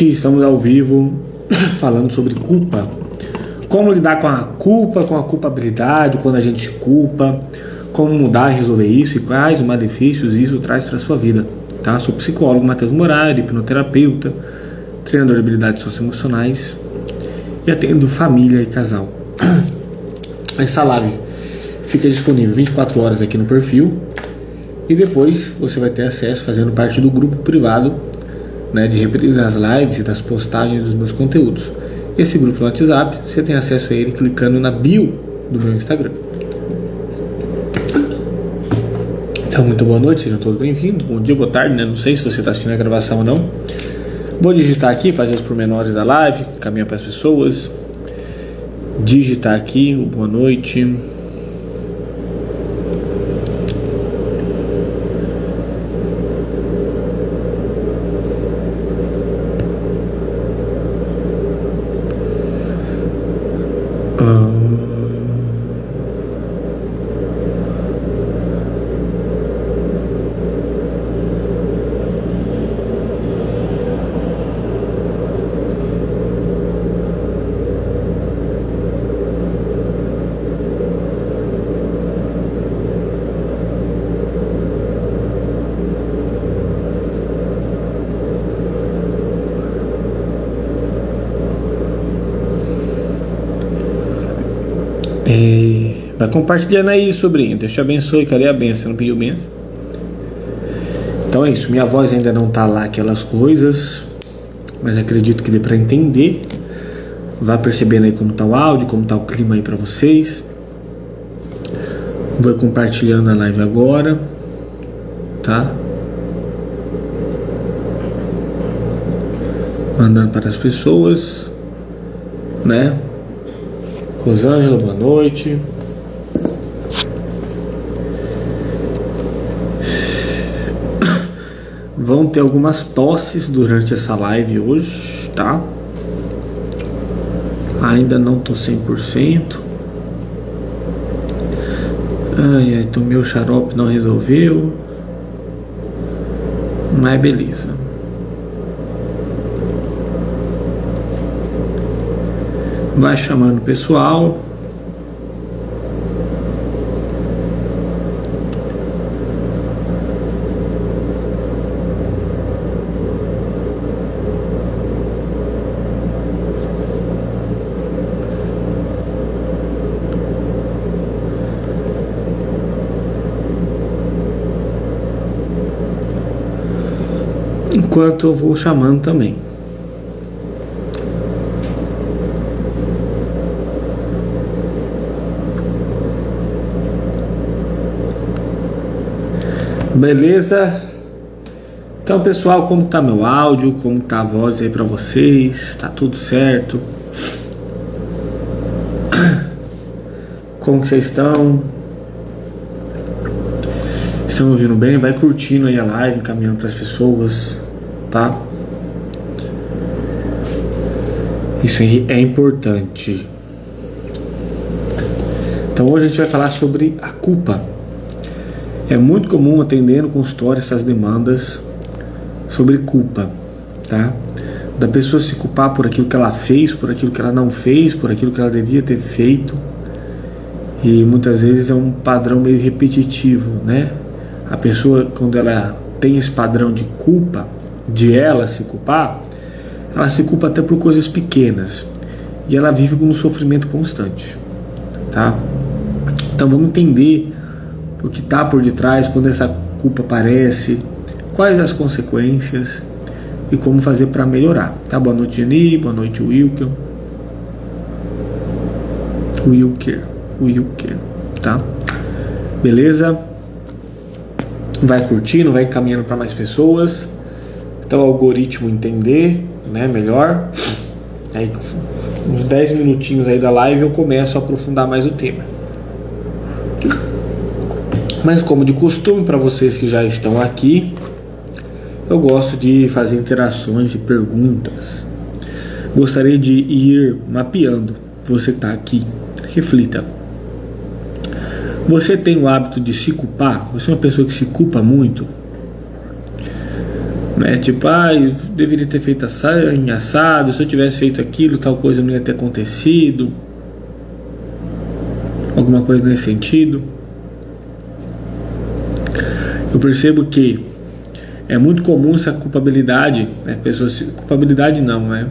Estamos ao vivo falando sobre culpa. Como lidar com a culpa, com a culpabilidade, quando a gente culpa, como mudar e resolver isso e quais os malefícios isso traz para a sua vida. Tá? Sou psicólogo Matheus Moraes, hipnoterapeuta, treinador de habilidades socioemocionais e atendo família e casal. Essa live fica disponível 24 horas aqui no perfil e depois você vai ter acesso fazendo parte do grupo privado, né, de reprise das lives e das postagens dos meus conteúdos. Esse grupo no WhatsApp, você tem acesso a ele clicando na bio do meu Instagram. Então, muito boa noite, sejam todos bem-vindos. Bom dia, boa tarde, né? Não sei se você está assistindo a gravação ou não. Vou digitar aqui, fazer os pormenores da live, caminhar para as pessoas. Digitar aqui, boa noite. Vai compartilhando aí, sobrinho. Deus te abençoe. Cadê a benção? Você não pediu benção? Então é isso. Minha voz ainda não tá lá aquelas coisas, mas acredito que dê pra entender. Vá percebendo aí como tá o áudio, como tá o clima aí pra vocês. Vou compartilhando a live agora, tá? Mandando para as pessoas, né? Rosângela, boa noite. Vão ter algumas tosses durante essa live hoje, tá? Ainda não tô 100%. Ai, tomei o xarope, não resolveu. Mas beleza. Vai chamando o pessoal. Enquanto eu vou chamando também. Beleza? Então, pessoal, como tá meu áudio, como tá a voz aí pra vocês? Tá tudo certo? Como que vocês estão? Estão me ouvindo bem? Vai curtindo aí a live, encaminhando pras pessoas, tá? Isso aí é importante. Então hoje a gente vai falar sobre a culpa. É muito comum atender no consultório essas demandas sobre culpa, tá? Da pessoa se culpar por aquilo que ela fez, por aquilo que ela não fez, por aquilo que ela devia ter feito. E muitas vezes é um padrão meio repetitivo, né? A pessoa, quando ela tem esse padrão de culpa, de ela se culpar, ela se culpa até por coisas pequenas. E ela vive com um sofrimento constante, tá? Então vamos entender o que está por detrás quando essa culpa aparece, quais as consequências e como fazer para melhorar, tá? Boa noite, Jenny, boa noite, Wilker, tá? Beleza? Vai curtindo, vai encaminhando para mais pessoas, então o algoritmo entender, né, melhor. Aí uns 10 minutinhos aí da live eu começo a aprofundar mais o tema. Mas como de costume, para vocês que já estão aqui, eu gosto de fazer interações e perguntas. Gostaria de ir mapeando você que está aqui. Reflita. Você tem o hábito de se culpar? Você é uma pessoa que se culpa muito? né? Tipo, eu deveria ter feito assado, se eu tivesse feito aquilo, tal coisa não ia ter acontecido, alguma coisa nesse sentido. Eu percebo que é muito comum essa culpabilidade, né? Culpabilidade não, né?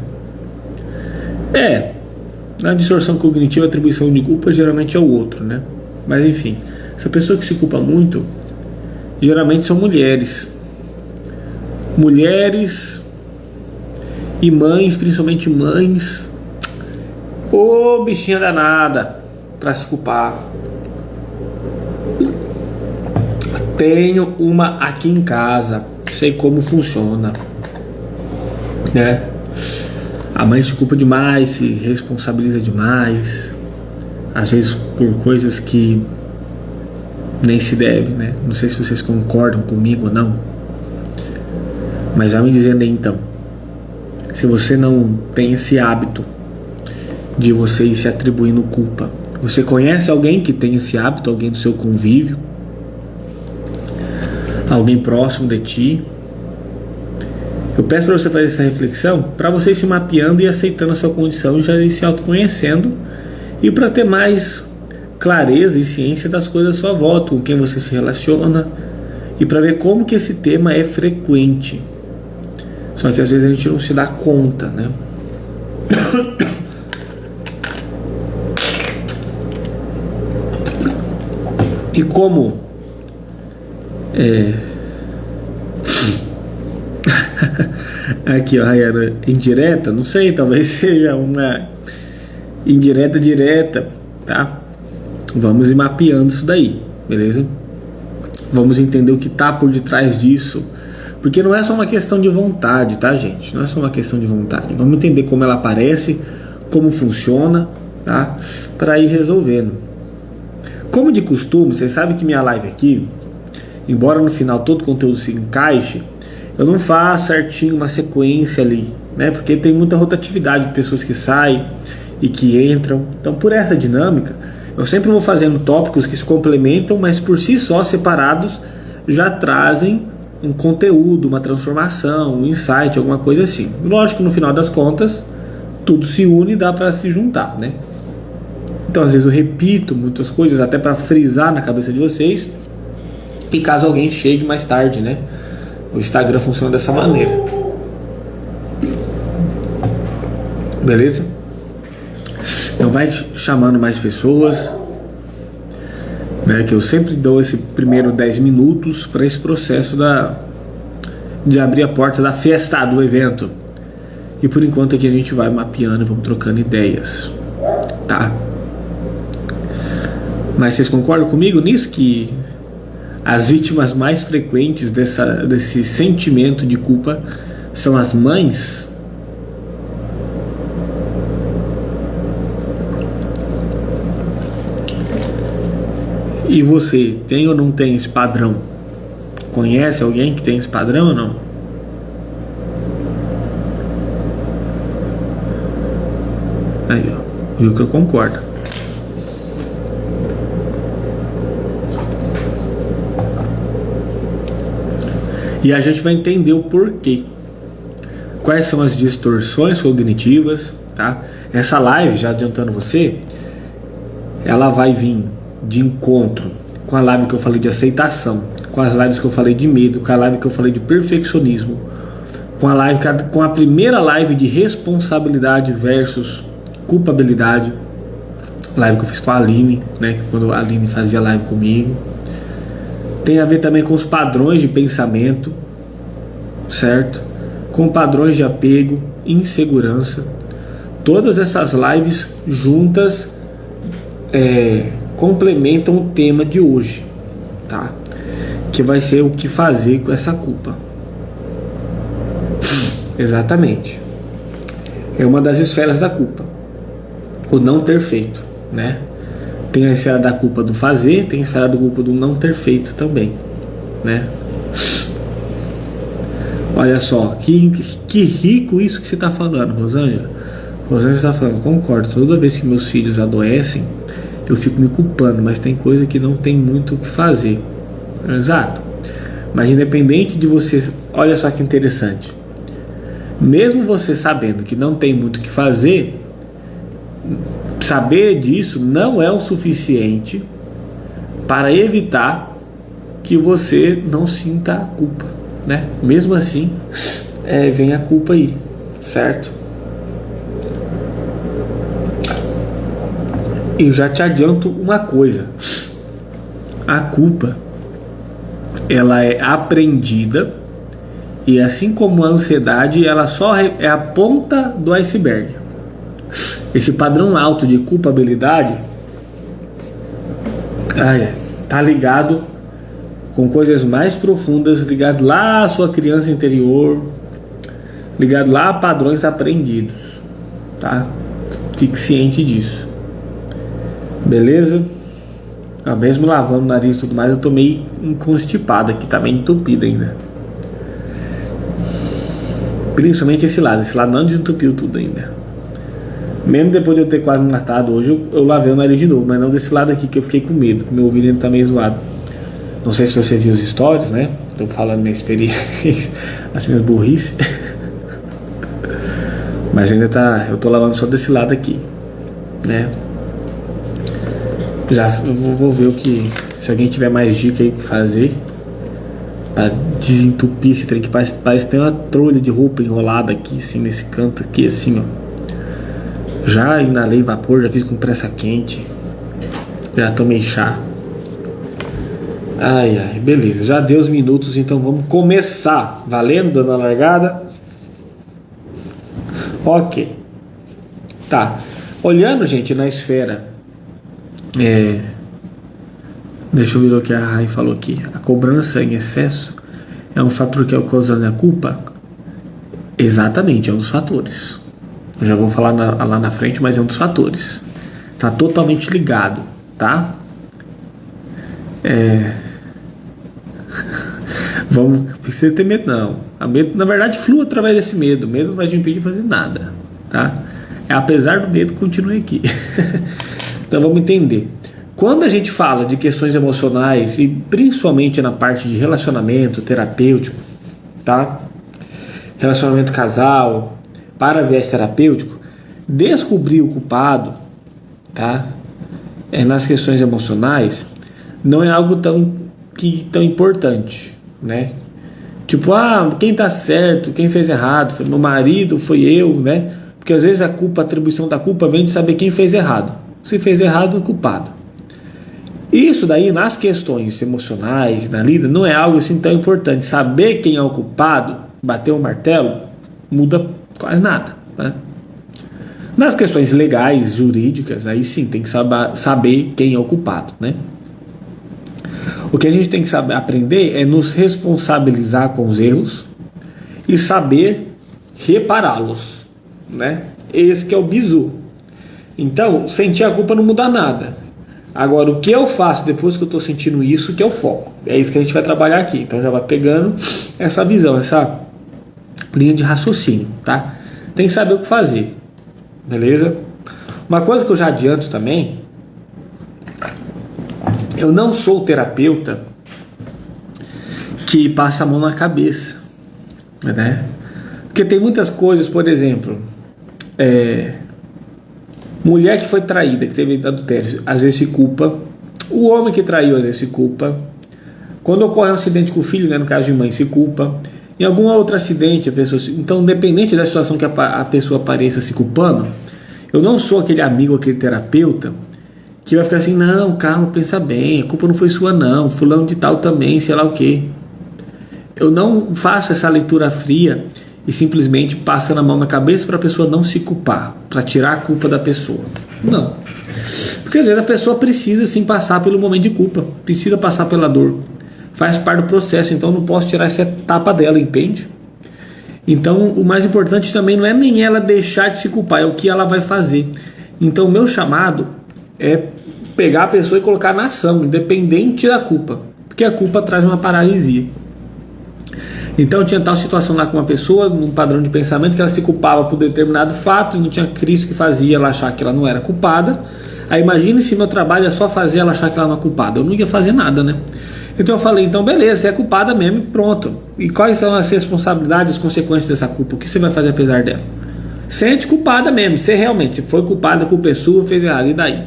Na distorção cognitiva, a atribuição de culpa geralmente é o outro, né? Mas enfim, essa pessoa que se culpa muito, geralmente são mulheres. Mulheres e mães, principalmente mães. Ô, bichinha danada pra se culpar. Tenho uma aqui em casa, sei como funciona, né? A mãe se culpa demais, se responsabiliza demais, às vezes por coisas que nem se deve, né? Não sei se vocês concordam comigo ou não, mas já me dizendo aí então, se você não tem esse hábito de você ir se atribuindo culpa, você conhece alguém que tem esse hábito, alguém do seu convívio, alguém próximo de ti? Eu peço para você fazer essa reflexão, para você ir se mapeando e aceitando a sua condição e já ir se autoconhecendo, e para ter mais clareza e ciência das coisas à sua volta, com quem você se relaciona, e para ver como que esse tema é frequente. Só que às vezes a gente não se dá conta, né? E como aqui, ó, Rayana, indireta, não sei, talvez seja uma indireta direta, tá? Vamos ir mapeando isso daí, beleza? Vamos entender o que tá por detrás disso, porque não é só uma questão de vontade, tá, gente? Não é só uma questão de vontade. Vamos entender como ela aparece, como funciona, tá? Para ir resolvendo. Como de costume, vocês sabem que minha live aqui, embora no final todo o conteúdo se encaixe, eu não faço certinho uma sequência ali, né? Porque tem muita rotatividade de pessoas que saem e que entram. Então, por essa dinâmica, eu sempre vou fazendo tópicos que se complementam, mas por si só, separados, já trazem um conteúdo, uma transformação, um insight, alguma coisa assim. Lógico que no final das contas, tudo se une e dá para se juntar, né? Então, às vezes eu repito muitas coisas, até para frisar na cabeça de vocês, e caso alguém chegue mais tarde, né? O Instagram funciona dessa maneira. Beleza? Então vai chamando mais pessoas, né? Que eu sempre dou esse primeiro 10 minutos para esse processo de abrir a porta da festa, do evento. E por enquanto aqui a gente vai mapeando, vamos trocando ideias, tá? Mas vocês concordam comigo nisso, que as vítimas mais frequentes desse sentimento de culpa são as mães? E você, tem ou não tem esse padrão? Conhece alguém que tem esse padrão ou não? Aí, ó, viu que eu concordo. E a gente vai entender o porquê. Quais são as distorções cognitivas, tá? Essa live, já adiantando você, ela vai vir de encontro com a live que eu falei de aceitação, com as lives que eu falei de medo, com a live que eu falei de perfeccionismo, com a primeira live de responsabilidade versus culpabilidade, live que eu fiz com a Aline, né? Quando a Aline fazia live comigo. Tem a ver também com os padrões de pensamento, certo? Com padrões de apego, insegurança. Todas essas lives juntas complementam o tema de hoje, tá? Que vai ser o que fazer com essa culpa. Exatamente. É uma das esferas da culpa, o não ter feito, né? Tem a esfera da culpa do fazer, tem a esfera da culpa do não ter feito também, né? Olha só, que rico isso que você está falando, Rosângela. Rosângela está falando, concordo, toda vez que meus filhos adoecem, eu fico me culpando, mas tem coisa que não tem muito o que fazer. Exato. Mas independente de você, olha só que interessante, mesmo você sabendo que não tem muito o que fazer, saber disso não é o suficiente para evitar que você não sinta a culpa, né? Mesmo assim, vem a culpa aí, certo? E já te adianto uma coisa: a culpa, ela é aprendida, e assim como a ansiedade, ela só é a ponta do iceberg. Esse padrão alto de culpabilidade tá ligado com coisas mais profundas, ligado lá à sua criança interior, ligado lá a padrões aprendidos, tá? Fique ciente disso, beleza? Mesmo lavando o nariz e tudo mais, eu tô meio constipado aqui, tá meio entupido ainda. Principalmente esse lado não desentupiu tudo ainda. Mesmo depois de eu ter quase me matado hoje, eu lavei o nariz de novo, mas não desse lado aqui que eu fiquei com medo, que meu ouvido ainda tá meio zoado. Não sei se você viu os stories, né? Tô falando minha experiência, as minhas burrices. Mas ainda eu tô lavando só desse lado aqui, né? Já vou ver se alguém tiver mais dica aí o que fazer pra desentupir esse trem, que parece que tem uma trolha de roupa enrolada aqui, assim, nesse canto aqui, assim, ó. Já inalei vapor, já fiz com pressa quente, já tomei chá. Beleza, já deu os minutos, então vamos começar. Valendo, dando a largada? Ok. Tá. Olhando, gente, na esfera, deixa eu ver o que a Rai falou aqui. A cobrança em excesso é um fator que é causando a culpa? Exatamente, é um dos fatores. Eu já vou falar lá na frente, mas é um dos fatores. Tá totalmente ligado, tá? Vamos, precisa ter medo não. A medo, na verdade, flui através desse medo. O medo não vai te impedir de fazer nada, tá? Apesar do medo, continue aqui. Então vamos entender. Quando a gente fala de questões emocionais, e principalmente na parte de relacionamento terapêutico, tá? Relacionamento casal, para viés terapêutico, descobrir o culpado, tá? Nas questões emocionais, não é algo tão importante, né? Tipo, quem tá certo, quem fez errado, foi meu marido, foi eu, né? Porque às vezes a atribuição da culpa vem de saber quem fez errado. Se fez errado, é culpado. Isso daí, nas questões emocionais, na vida, não é algo assim tão importante. Saber quem é o culpado, bater o martelo, muda quase nada, né? Nas questões legais, jurídicas, aí sim, tem que saber quem é o culpado, né? O que a gente tem que aprender é nos responsabilizar com os erros e saber repará-los, né? Esse que é o bizu. Então, sentir a culpa não muda nada. Agora, o que eu faço depois que eu estou sentindo isso, que é o foco. É isso que a gente vai trabalhar aqui. Então já vai pegando essa visão, essa linha de raciocínio, tá? Tem que saber o que fazer, beleza? Uma coisa que eu já adianto também, eu não sou o terapeuta que passa a mão na cabeça, né? Porque tem muitas coisas, por exemplo, mulher que foi traída, que teve adultério, às vezes se culpa. O homem que traiu, às vezes se culpa. Quando ocorre um acidente com o filho, né, no caso de mãe, se culpa. Em algum outro acidente, a pessoa então, independente da situação que a pessoa apareça se culpando, eu não sou aquele amigo, aquele terapeuta que vai ficar assim, não, calma, pensa bem, a culpa não foi sua não, fulano de tal também, sei lá o quê. Eu não faço essa leitura fria e simplesmente passa na mão na cabeça para a pessoa não se culpar, para tirar a culpa da pessoa. Não. Porque às vezes a pessoa precisa sim passar pelo momento de culpa, precisa passar pela dor, faz parte do processo, então eu não posso tirar essa etapa dela, entende? Então o mais importante também não é nem ela deixar de se culpar, é o que ela vai fazer. Então o meu chamado é pegar a pessoa e colocar na ação, independente da culpa, porque a culpa traz uma paralisia. Então tinha tal situação lá com uma pessoa, num padrão de pensamento, que ela se culpava por determinado fato e não tinha Cristo que fazia ela achar que ela não era culpada. Aí imagine se meu trabalho é só fazer ela achar que ela não é culpada, eu não ia fazer nada, né? Então eu falei, então beleza, você é culpada mesmo e pronto. E quais são as responsabilidades, as consequências dessa culpa? O que você vai fazer apesar dela? Sente culpada mesmo, você realmente foi culpada, a culpa é sua, fez errado, e daí?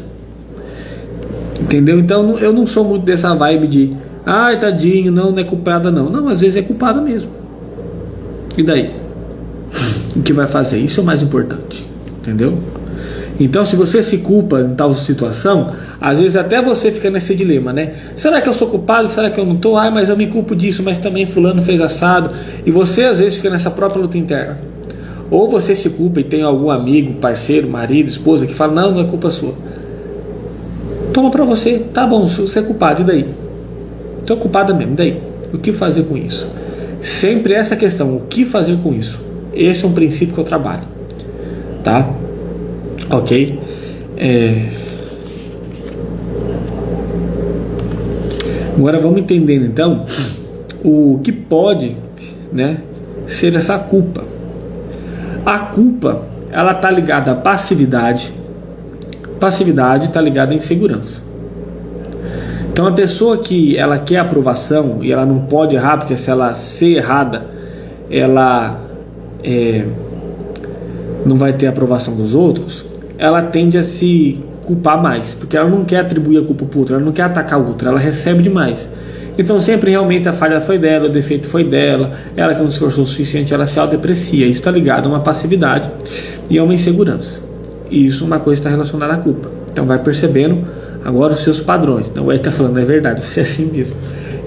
Entendeu? Então eu não sou muito dessa vibe de ai, tadinho, não é culpada não. Não, às vezes é culpada mesmo. E daí? O que vai fazer? Isso é o mais importante. Entendeu? Então, se você se culpa em tal situação, às vezes até você fica nesse dilema, né? Será que eu sou culpado? Será que eu não estou? Ai, mas eu me culpo disso, mas também fulano fez assado. E você às vezes fica nessa própria luta interna. Ou você se culpa e tem algum amigo, parceiro, marido, esposa que fala, não é culpa sua. Toma pra você, tá bom, você é culpado, e daí? Estou culpada mesmo, e daí? O que fazer com isso? Sempre essa questão, o que fazer com isso? Esse é um princípio que eu trabalho. Tá? Ok? Agora vamos entendendo então o que pode, né, ser essa culpa. A culpa, ela está ligada à passividade. Passividade está ligada à insegurança. Então a pessoa que ela quer aprovação e ela não pode errar, porque se ela ser errada, ela não vai ter a aprovação dos outros, ela tende a se culpar mais, porque ela não quer atribuir a culpa para o outro, ela não quer atacar o outro, ela recebe demais. Então sempre realmente a falha foi dela, o defeito foi dela, ela que não se esforçou o suficiente, ela se autodeprecia. Isso está ligado a uma passividade e a uma insegurança. E isso é uma coisa que está relacionada à culpa. Então vai percebendo agora os seus padrões. Então ele está falando, é verdade, você é assim mesmo.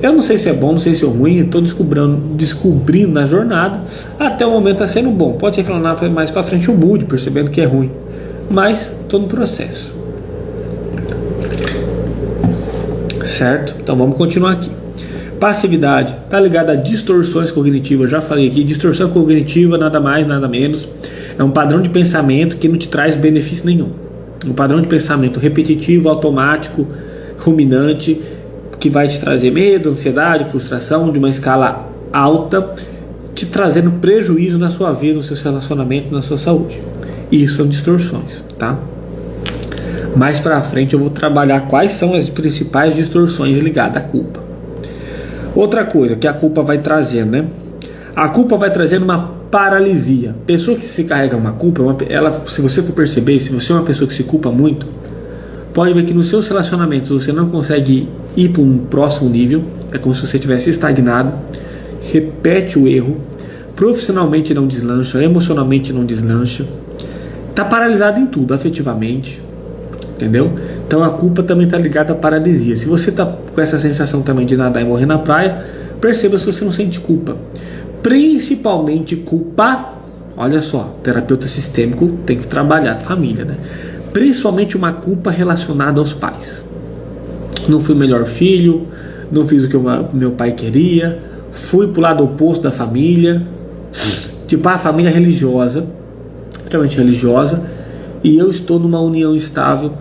Eu não sei se é bom, não sei se é ruim, estou descobrindo na jornada. Até o momento está sendo bom. Pode ser que lá mais para frente eu mude, percebendo que é ruim. Mas estou no processo. Certo? Então vamos continuar aqui. Passividade está ligada a distorções cognitivas. Já falei aqui, distorção cognitiva nada mais, nada menos. É um padrão de pensamento que não te traz benefício nenhum. Um padrão de pensamento repetitivo, automático, ruminante, que vai te trazer medo, ansiedade, frustração de uma escala alta, te trazendo prejuízo na sua vida, nos seus relacionamentos, na sua saúde. Isso são distorções, tá? Mais pra frente eu vou trabalhar quais são as principais distorções ligadas à culpa. Outra coisa que a culpa vai trazendo, né? A culpa vai trazendo uma paralisia. Pessoa que se carrega uma culpa, ela, se você for perceber, se você é uma pessoa que se culpa muito, pode ver que nos seus relacionamentos você não consegue ir para um próximo nível, é como se você tivesse estagnado, repete o erro, profissionalmente não deslancha, emocionalmente não deslancha, está paralisado em tudo, afetivamente, entendeu? Então a culpa também está ligada à paralisia. Se você está com essa sensação também de nadar e morrer na praia, perceba se você não sente culpa. Principalmente culpa, olha só, terapeuta sistêmico tem que trabalhar a família, né? Principalmente uma culpa relacionada aos pais. Não fui o melhor filho, não fiz o que o meu pai queria, fui pro lado oposto da família, tipo a família religiosa, extremamente religiosa, e eu estou numa união estável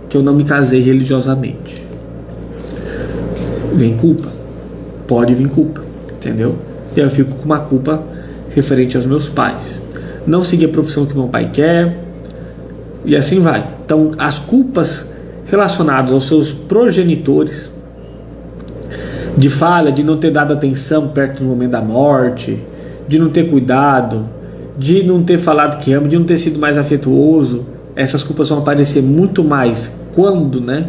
que eu não me casei religiosamente. Vem culpa, pode vir culpa, entendeu? E eu fico com uma culpa referente aos meus pais. Não segui a profissão que meu pai quer, e assim vai. Então as culpas relacionadas aos seus progenitores, de falha, de não ter dado atenção perto do momento da morte, de não ter cuidado, de não ter falado que ama, de não ter sido mais afetuoso, essas culpas vão aparecer muito mais quando, né,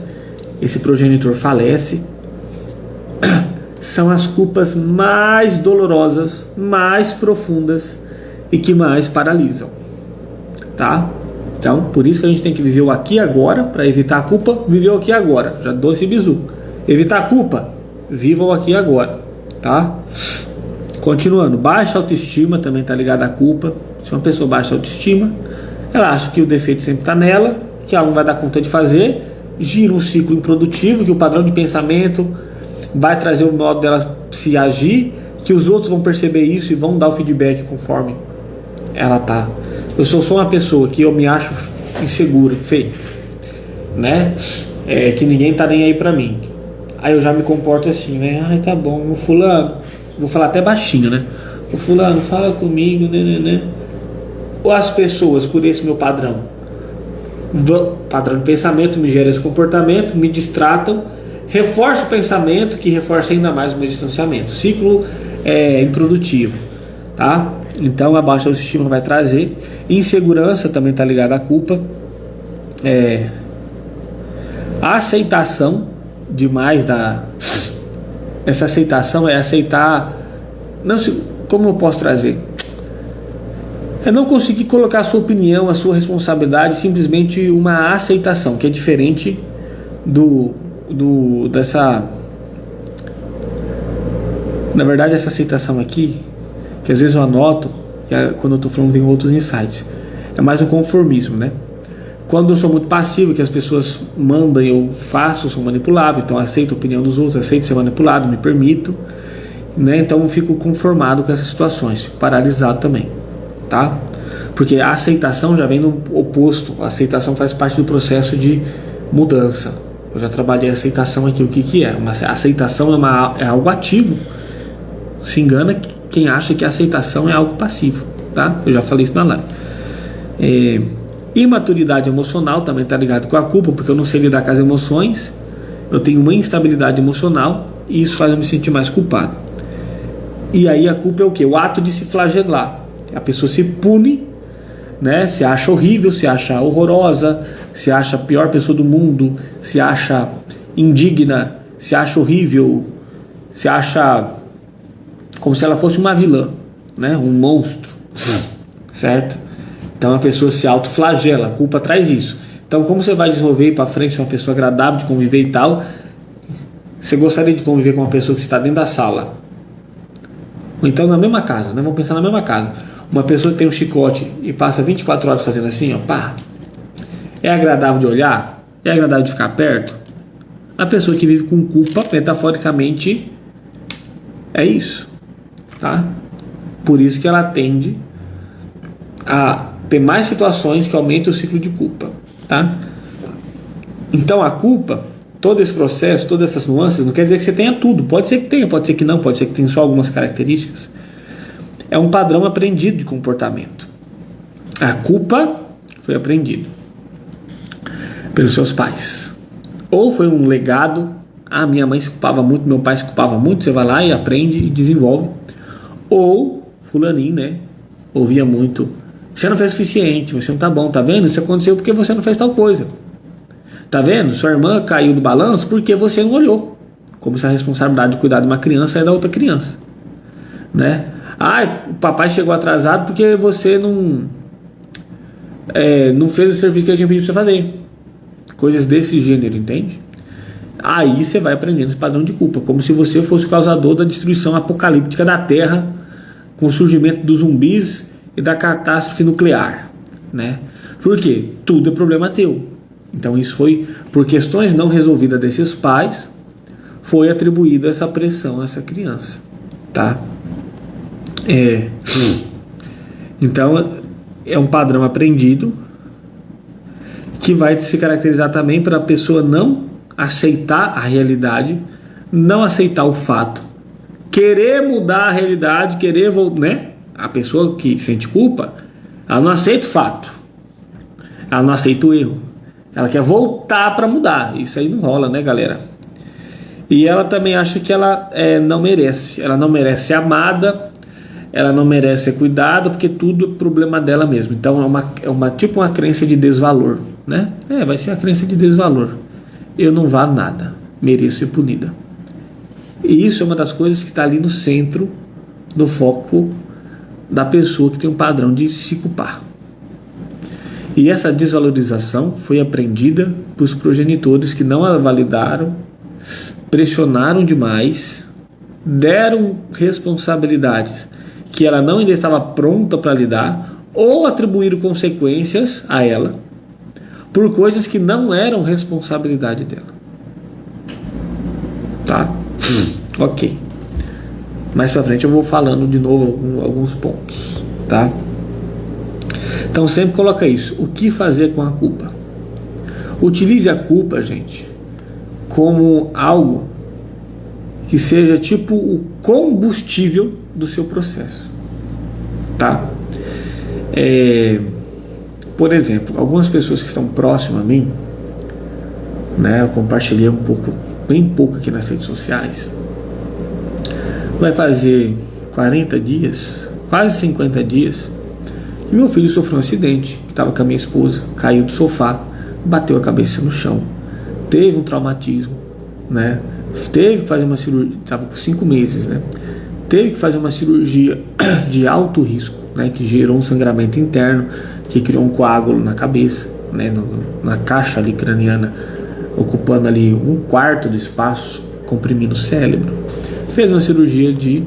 esse progenitor falece. São as culpas mais dolorosas, mais profundas e que mais paralisam, tá? Então, por isso que a gente tem que viver o aqui e agora, para evitar a culpa, viver o aqui e agora. Já dou esse bizu. Evitar a culpa, viva o aqui e agora, tá? Continuando, baixa autoestima também está ligada à culpa. Se uma pessoa baixa autoestima, ela acha que o defeito sempre está nela, que ela não vai dar conta de fazer, gira um ciclo improdutivo, que o padrão de pensamento vai trazer o modo dela se agir, que os outros vão perceber isso e vão dar o feedback conforme ela tá. Eu sou só uma pessoa que eu me acho inseguro, feio, né? Que ninguém tá nem aí pra mim. Aí eu já me comporto assim, né? Ai, tá bom, o fulano, vou falar até baixinho, né? O fulano, fala comigo, né? Ou as pessoas, por esse meu padrão de pensamento, me gera esse comportamento, me distratam, reforça o pensamento, que reforça ainda mais o meu distanciamento. Ciclo improdutivo, tá? Então a baixa autoestima vai trazer. Insegurança também está ligada à culpa. A aceitação demais essa aceitação é aceitar. Não, como eu posso trazer? É não conseguir colocar a sua opinião, a sua responsabilidade, simplesmente uma aceitação, que é diferente dessa. Na verdade, essa aceitação aqui, que às vezes eu anoto, quando eu estou falando tem outros insights, é mais um conformismo, né? Quando eu sou muito passivo, que as pessoas mandam e eu faço, eu sou manipulável, então eu aceito a opinião dos outros, aceito ser manipulado, me permito, né? Então eu fico conformado com essas situações, fico paralisado também, tá? Porque a aceitação já vem no oposto. A aceitação faz parte do processo de mudança. Eu já trabalhei a aceitação aqui. O que é? A aceitação é algo ativo. Se engana quem acha que a aceitação é algo passivo, tá? Eu já falei isso na live. Imaturidade emocional também está ligado com a culpa, porque eu não sei lidar com as emoções, eu tenho uma instabilidade emocional e isso faz eu me sentir mais culpado. E aí a culpa é o quê? O ato de se flagelar. A pessoa se pune, né? Se acha horrível, se acha horrorosa, se acha a pior pessoa do mundo, se acha indigna, se acha horrível, se acha como se ela fosse uma vilã, né? Um monstro, certo? Então a pessoa se autoflagela, a culpa traz isso. Então como você vai desenvolver ir para frente uma pessoa agradável de conviver e tal? Você gostaria de conviver com uma pessoa que está dentro da sala? Ou então na mesma casa, né? Vamos pensar na mesma casa. Uma pessoa que tem um chicote e passa 24 horas fazendo assim, ó, pá. É agradável de olhar? É agradável de ficar perto? A pessoa que vive com culpa, metaforicamente, é isso, tá? Por isso que ela tende a ter mais situações que aumentam o ciclo de culpa, tá? Então a culpa, todo esse processo, todas essas nuances, não quer dizer que você tenha tudo. Pode ser que tenha, pode ser que não, pode ser que tenha só algumas características. É um padrão aprendido de comportamento. A culpa foi aprendida pelos seus pais. Ou foi um legado. Minha mãe se culpava muito, meu pai se culpava muito. Você vai lá e aprende e desenvolve. Ou fulaninho, né? Ouvia muito. Você não fez o suficiente, você não tá bom, tá vendo? Isso aconteceu porque você não fez tal coisa. Tá vendo? Sua irmã caiu do balanço porque você não olhou. Como se a responsabilidade de cuidar de uma criança é da outra criança, né? O papai chegou atrasado porque você não fez o serviço que a gente pediu pra você fazer. Coisas desse gênero, entende? Aí você vai aprendendo esse padrão de culpa, como se você fosse o causador da destruição apocalíptica da Terra, com o surgimento dos zumbis e da catástrofe nuclear, né? Por quê? Tudo é problema teu. Então isso foi, por questões não resolvidas desses pais, foi atribuída essa pressão a essa criança, tá? Então é um padrão aprendido que vai se caracterizar também para a pessoa não aceitar a realidade, não aceitar o fato, querer mudar a realidade, querer, né? A pessoa que sente culpa, ela não aceita o fato, ela não aceita o erro, ela quer voltar para mudar. Isso aí não rola, né, galera? E ela também acha que ela não merece ser amada, ela não merece ser cuidada, porque tudo é problema dela mesmo. Então é uma crença de desvalor, né? Vai ser a crença de desvalor. Eu não valo nada, mereço ser punida. E isso é uma das coisas que está ali no centro do foco da pessoa que tem um padrão de se culpar. E essa desvalorização foi aprendida pelos progenitores que não a validaram, pressionaram demais, deram responsabilidades que ela não ainda estava pronta para lidar, ou atribuíram consequências a ela por coisas que não eram responsabilidade dela. Tá? Ok. Mais pra frente eu vou falando de novo alguns pontos, tá? Então sempre coloca isso. O que fazer com a culpa? Utilize a culpa, gente, como algo que seja tipo o combustível do seu processo, tá? Por exemplo, algumas pessoas que estão próximas a mim, né? Eu compartilhei um pouco bem pouco aqui nas redes sociais. Vai fazer 40 dias, quase 50 dias, que meu filho sofreu um acidente, que estava com a minha esposa, caiu do sofá, bateu a cabeça no chão, teve um traumatismo, né? Teve que fazer uma cirurgia, estava com 5 meses, né? Teve que fazer uma cirurgia de alto risco, né? Que gerou um sangramento interno, que criou um coágulo na cabeça, né? Na caixa ali craniana, ocupando ali 1/4 do espaço, comprimindo o cérebro. Fez uma cirurgia de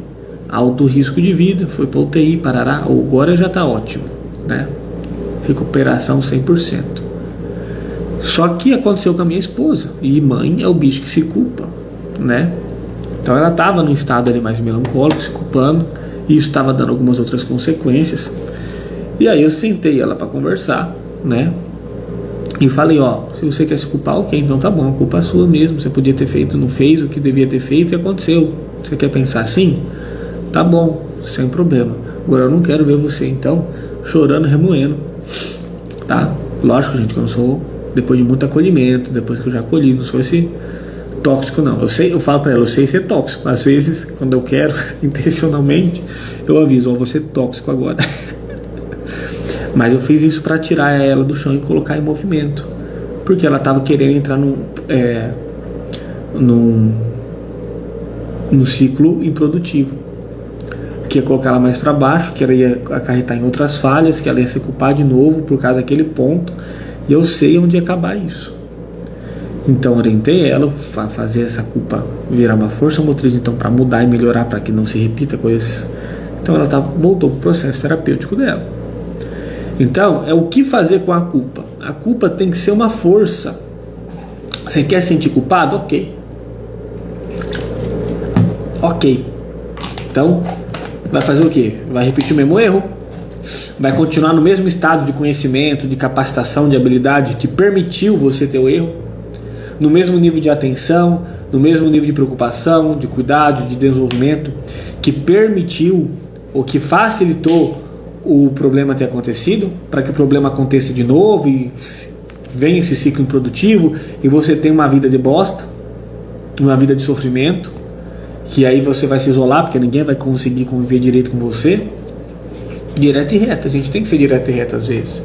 alto risco de vida, foi para UTI, parará, agora já está ótimo, né? Recuperação 100%. Só que aconteceu com a minha esposa, e mãe é o bicho que se culpa, né? Então ela estava num estado ali mais melancólico, se culpando, e isso estava dando algumas outras consequências. E aí eu sentei ela para conversar, né? E falei, ó, se você quer se culpar, ok, então tá bom, a culpa é sua mesmo, você podia ter feito, não fez o que devia ter feito e aconteceu. Você quer pensar assim? Tá bom, sem problema. Agora eu não quero ver você, então, chorando, remoendo, tá? Lógico, gente, que eu não sou, depois de muito acolhimento, depois que eu já acolhi, não sou esse tóxico, não. Eu falo pra ela, eu sei ser tóxico. Às vezes, quando eu quero, intencionalmente, eu aviso, ó, você é tóxico agora. Mas eu fiz isso para tirar ela do chão e colocar em movimento, porque ela estava querendo entrar num ciclo improdutivo, que ia colocar ela mais para baixo, que ela ia acarretar em outras falhas, que ela ia se culpar de novo por causa daquele ponto, e eu sei onde ia acabar isso. Então orientei ela a fazer essa culpa virar uma força motriz, então, para mudar e melhorar, para que não se repita coisas. Então ela voltou para o processo terapêutico dela. Então, é o que fazer com a culpa. A culpa tem que ser uma força. Você quer sentir culpado? Ok. Então, vai fazer o quê? Vai repetir o mesmo erro? Vai continuar no mesmo estado de conhecimento, de capacitação, de habilidade que permitiu você ter o erro? No mesmo nível de atenção, no mesmo nível de preocupação, de cuidado, de desenvolvimento, que permitiu ou que facilitou o problema ter acontecido, para que o problema aconteça de novo e venha esse ciclo improdutivo e você tenha uma vida de bosta, uma vida de sofrimento, que aí você vai se isolar porque ninguém vai conseguir conviver direito com você. Direto e reto, a gente tem que ser direto e reto às vezes.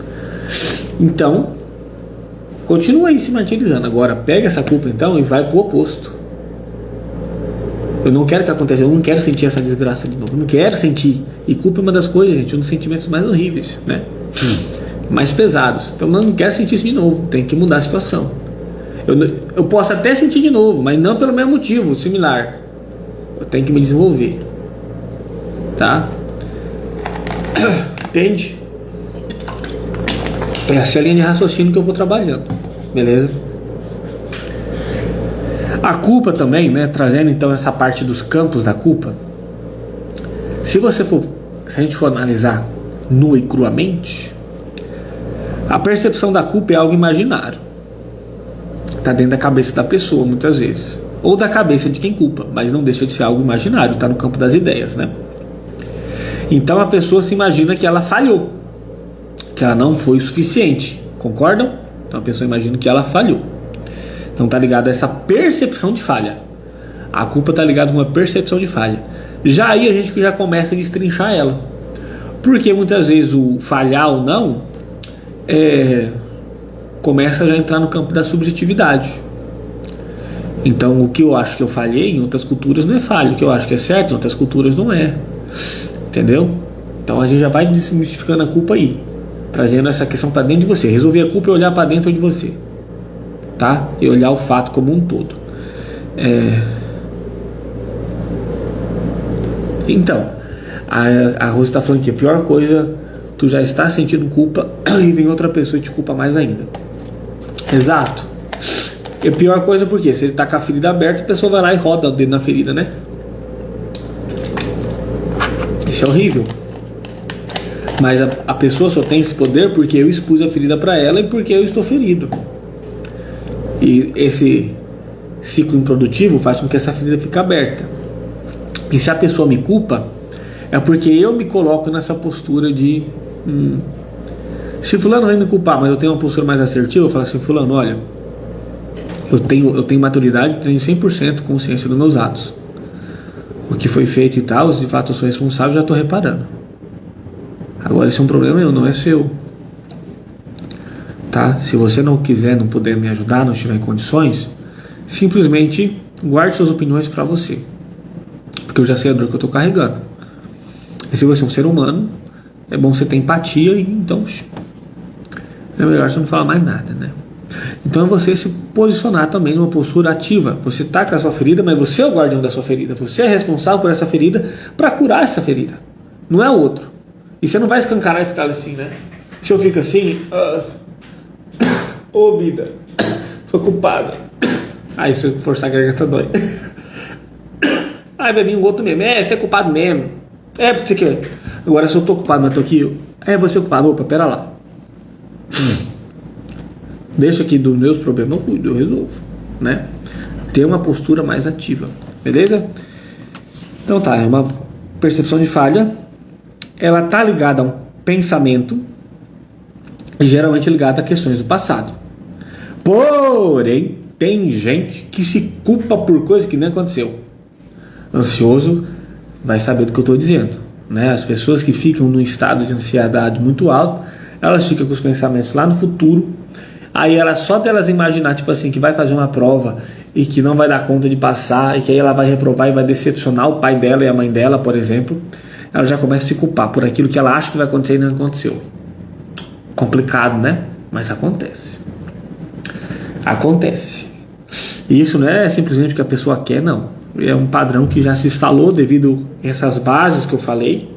Então, continua aí se martirizando. Agora pega essa culpa então e vai pro oposto. Eu não quero que aconteça, eu não quero sentir essa desgraça de novo, eu não quero sentir. E culpa é uma das coisas, gente, um dos sentimentos mais horríveis, né? Mais pesados. Então eu não quero sentir isso de novo, tem que mudar a situação. Eu posso até sentir de novo, mas não pelo mesmo motivo, similar. Eu tenho que me desenvolver, tá? Entende? Essa é a linha de raciocínio que eu vou trabalhando, beleza? A culpa também, né, trazendo então essa parte dos campos da culpa. Se a gente for analisar nua e cruamente, a percepção da culpa é algo imaginário. Está dentro da cabeça da pessoa muitas vezes, ou da cabeça de quem culpa, mas não deixa de ser algo imaginário, está no campo das ideias, né? Então a pessoa se imagina que ela falhou, que ela não foi o suficiente, concordam? Então a pessoa imagina que ela falhou. Então está ligado a essa percepção de falha. A culpa está ligada a uma percepção de falha. Já aí a gente já começa a destrinchar ela. Porque muitas vezes o falhar ou não começa a já entrar no campo da subjetividade. Então o que eu acho que eu falhei em outras culturas não é falha. O que eu acho que é certo em outras culturas não é. Entendeu? Então a gente já vai desmistificando a culpa aí, trazendo essa questão para dentro de você. Resolver a culpa é olhar para dentro de você, tá? E olhar o fato como um todo. Então, a Rose está falando que a pior coisa, tu já está sentindo culpa e vem outra pessoa e te culpa mais ainda. Exato. E a pior coisa por quê? Se ele está com a ferida aberta, a pessoa vai lá e roda o dedo na ferida, né? Isso é horrível. Mas a pessoa só tem esse poder porque eu expus a ferida para ela e porque eu estou ferido. E esse ciclo improdutivo faz com que essa ferida fique aberta. E se a pessoa me culpa, é porque eu me coloco nessa postura de se fulano vai me culpar, mas eu tenho uma postura mais assertiva, eu falo assim, fulano, olha, Eu tenho maturidade, tenho 100% consciência dos meus atos. O que foi feito e tal, se de fato eu sou responsável, já estou reparando. Agora esse é um problema meu, não é seu. Tá? Se você não quiser, não puder me ajudar, não estiver em condições, simplesmente guarde suas opiniões para você. Porque eu já sei a dor que eu estou carregando. E se você é um ser humano, é bom você ter empatia, e então é melhor você não falar mais nada, né? Então é você se posicionar também numa postura ativa. Você está com a sua ferida, mas você é o guardião da sua ferida. Você é responsável por essa ferida para curar essa ferida. Não é o outro. E você não vai escancarar e ficar assim, né? Se eu fico assim, ô vida, sou culpado. Aí se eu forçar a garganta dói. Aí vai vir um outro mesmo. Você é culpado mesmo. Porque você quer. Agora se eu tô culpado, mas tô aqui. Você é culpado. Opa, pera lá. Deixa aqui dos meus problemas, eu cuido, eu resolvo, né? Ter uma postura mais ativa, beleza? Então tá, é uma percepção de falha. Ela tá ligada a um pensamento e geralmente ligada a questões do passado. Porém, tem gente que se culpa por coisa que nem aconteceu. Ansioso vai saber do que eu estou dizendo, né? As pessoas que ficam num estado de ansiedade muito alto, elas ficam com os pensamentos lá no futuro. Aí ela, só delas imaginar, tipo assim, que vai fazer uma prova e que não vai dar conta de passar, e que aí ela vai reprovar e vai decepcionar o pai dela e a mãe dela, por exemplo, ela já começa a se culpar por aquilo que ela acha que vai acontecer e não aconteceu. Complicado, né? Mas acontece. Acontece. E isso não é simplesmente o que a pessoa quer, não. É um padrão que já se instalou devido a essas bases que eu falei.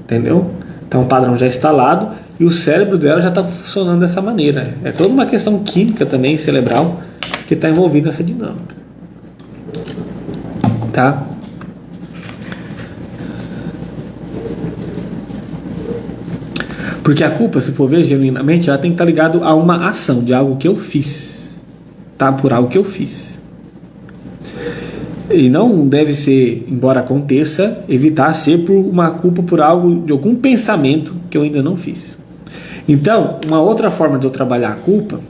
Entendeu? Então, um padrão já instalado e o cérebro dela já está funcionando dessa maneira. É toda uma questão química também, cerebral, que está envolvida nessa dinâmica. Tá? Porque a culpa, se for ver genuinamente, ela tem que estar ligada a uma ação, de algo que eu fiz. Tá? Por algo que eu fiz. E não deve ser, embora aconteça, evitar ser por uma culpa por algo, de algum pensamento que eu ainda não fiz. Então, uma outra forma de eu trabalhar a culpa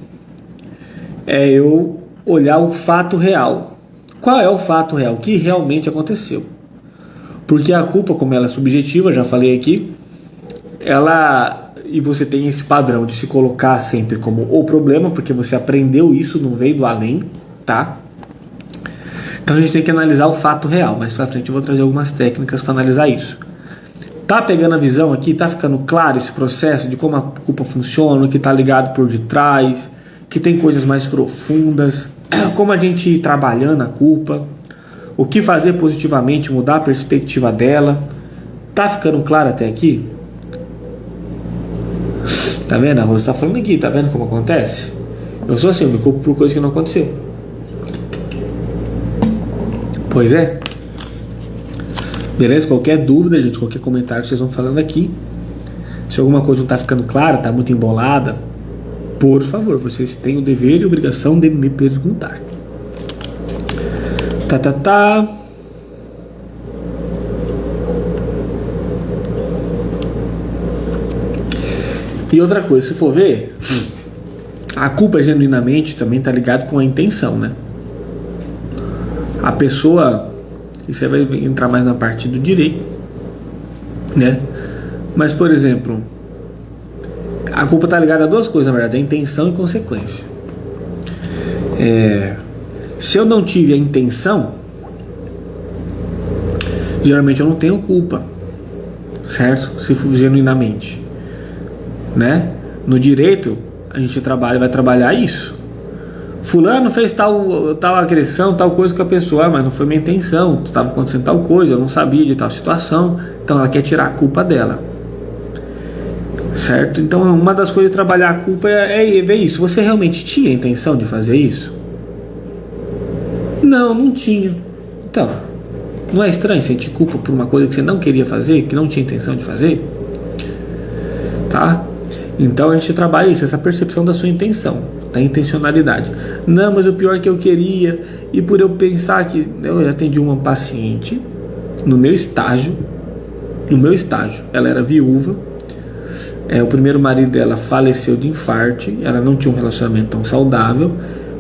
é eu olhar o fato real. Qual é o fato real? O que realmente aconteceu? Porque a culpa, como ela é subjetiva, já falei aqui, e você tem esse padrão de se colocar sempre como o problema, porque você aprendeu isso, não veio do além, tá? Então a gente tem que analisar o fato real. Mais pra frente eu vou trazer algumas técnicas para analisar isso. Tá pegando a visão aqui? Tá ficando claro esse processo de como a culpa funciona, o que tá ligado por detrás, que tem coisas mais profundas, como a gente ir trabalhando a culpa, o que fazer positivamente, mudar a perspectiva dela. Tá ficando claro até aqui? Tá vendo? A Rosa tá falando aqui, tá vendo como acontece? Eu sou assim, eu me culpo por coisa que não aconteceu. Pois é. Beleza? Qualquer dúvida, gente, qualquer comentário que vocês vão falando aqui. Se alguma coisa não está ficando clara, está muito embolada, por favor, vocês têm o dever e obrigação de me perguntar. E outra coisa, se for ver, a culpa genuinamente também está ligado com a intenção, né? A pessoa, e você vai entrar mais na parte do direito, né? Mas, por exemplo, a culpa está ligada a duas coisas, na verdade, a intenção e consequência. Se eu não tive a intenção, geralmente eu não tenho culpa, certo? Se for genuinamente, né? No direito, a gente vai trabalhar isso. Fulano fez tal agressão, tal coisa com a pessoa, mas não foi minha intenção, estava acontecendo tal coisa, eu não sabia de tal situação, então ela quer tirar a culpa dela, certo? Então uma das coisas de trabalhar a culpa é ver isso. Você realmente tinha a intenção de fazer isso? Não tinha. Então, não é estranho sentir culpa por uma coisa que você não queria fazer, que não tinha intenção de fazer? Tá? Então a gente trabalha isso, essa percepção da sua intenção, da intencionalidade. Não, mas o pior é que eu queria, e por eu pensar que eu atendi uma paciente no meu estágio, ela era viúva, o primeiro marido dela faleceu de infarto, ela não tinha um relacionamento tão saudável,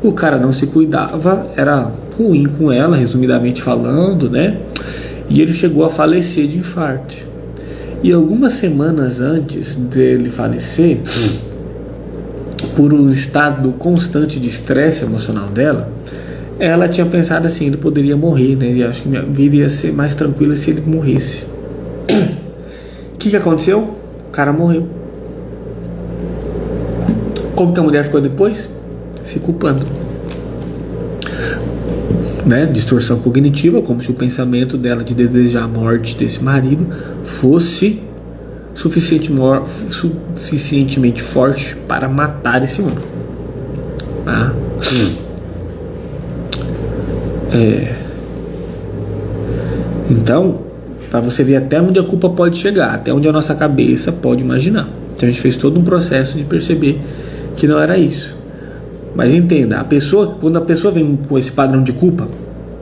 O cara não se cuidava, era ruim com ela, resumidamente falando, né? E ele chegou a falecer de infarto. E algumas semanas antes dele falecer, por um estado constante de estresse emocional dela, ela tinha pensado assim, ele poderia morrer, né? E acho que minha vida ia ser mais tranquila se ele morresse. O que aconteceu? O cara morreu. Como que a mulher ficou depois? Se culpando, né? Distorção cognitiva, como se o pensamento dela de desejar a morte desse marido fosse suficientemente forte para matar esse homem. Ah. Então, para você ver até onde a culpa pode chegar, até onde a nossa cabeça pode imaginar. Então a gente fez todo um processo de perceber que não era isso. Mas entenda, quando a pessoa vem com esse padrão de culpa,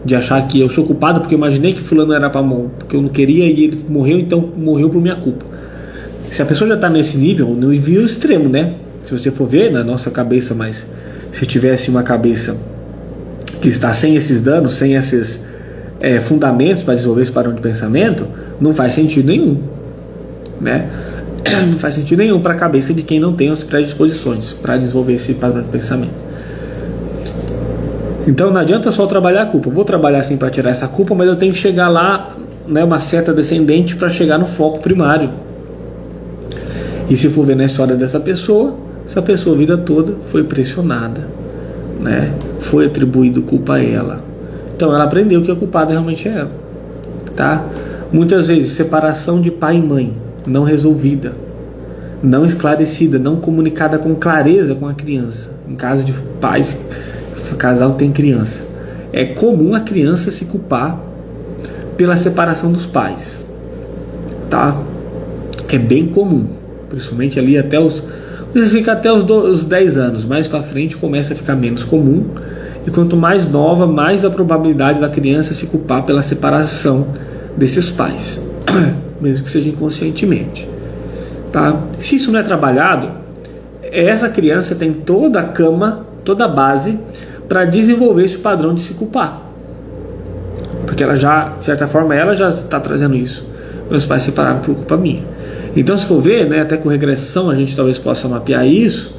de achar que eu sou culpado porque eu imaginei que fulano era para morrer, porque eu não queria e ele morreu, então morreu por minha culpa. Se a pessoa já está nesse nível, no nível extremo, né? Se você for ver na nossa cabeça, mas se tivesse uma cabeça que está sem esses danos, sem esses fundamentos para desenvolver esse padrão de pensamento, não faz sentido nenhum, né? Não faz sentido nenhum para a cabeça de quem não tem as predisposições para desenvolver esse padrão de pensamento. Então não adianta só trabalhar a culpa. Eu vou trabalhar assim para tirar essa culpa, mas eu tenho que chegar lá, né, uma seta descendente para chegar no foco primário. E se for ver na história dessa pessoa, essa pessoa a vida toda foi pressionada, né? Foi atribuído culpa a ela. Então ela aprendeu que a culpada realmente é ela, tá? Muitas vezes separação de pai e mãe não resolvida, não esclarecida, não comunicada com clareza com a criança. Em caso de pais, casal tem criança, é comum a criança se culpar pela separação dos pais, tá? É bem comum, principalmente ali até os 10 anos. Mais para frente começa a ficar menos comum, e quanto mais nova, mais a probabilidade da criança se culpar pela separação desses pais, mesmo que seja inconscientemente, tá? Se isso não é trabalhado, essa criança tem toda a base para desenvolver esse padrão de se culpar, porque ela já, de certa forma, ela já está trazendo isso. Meus pais se separaram por culpa minha. Então, se for ver, né, até com regressão a gente talvez possa mapear isso.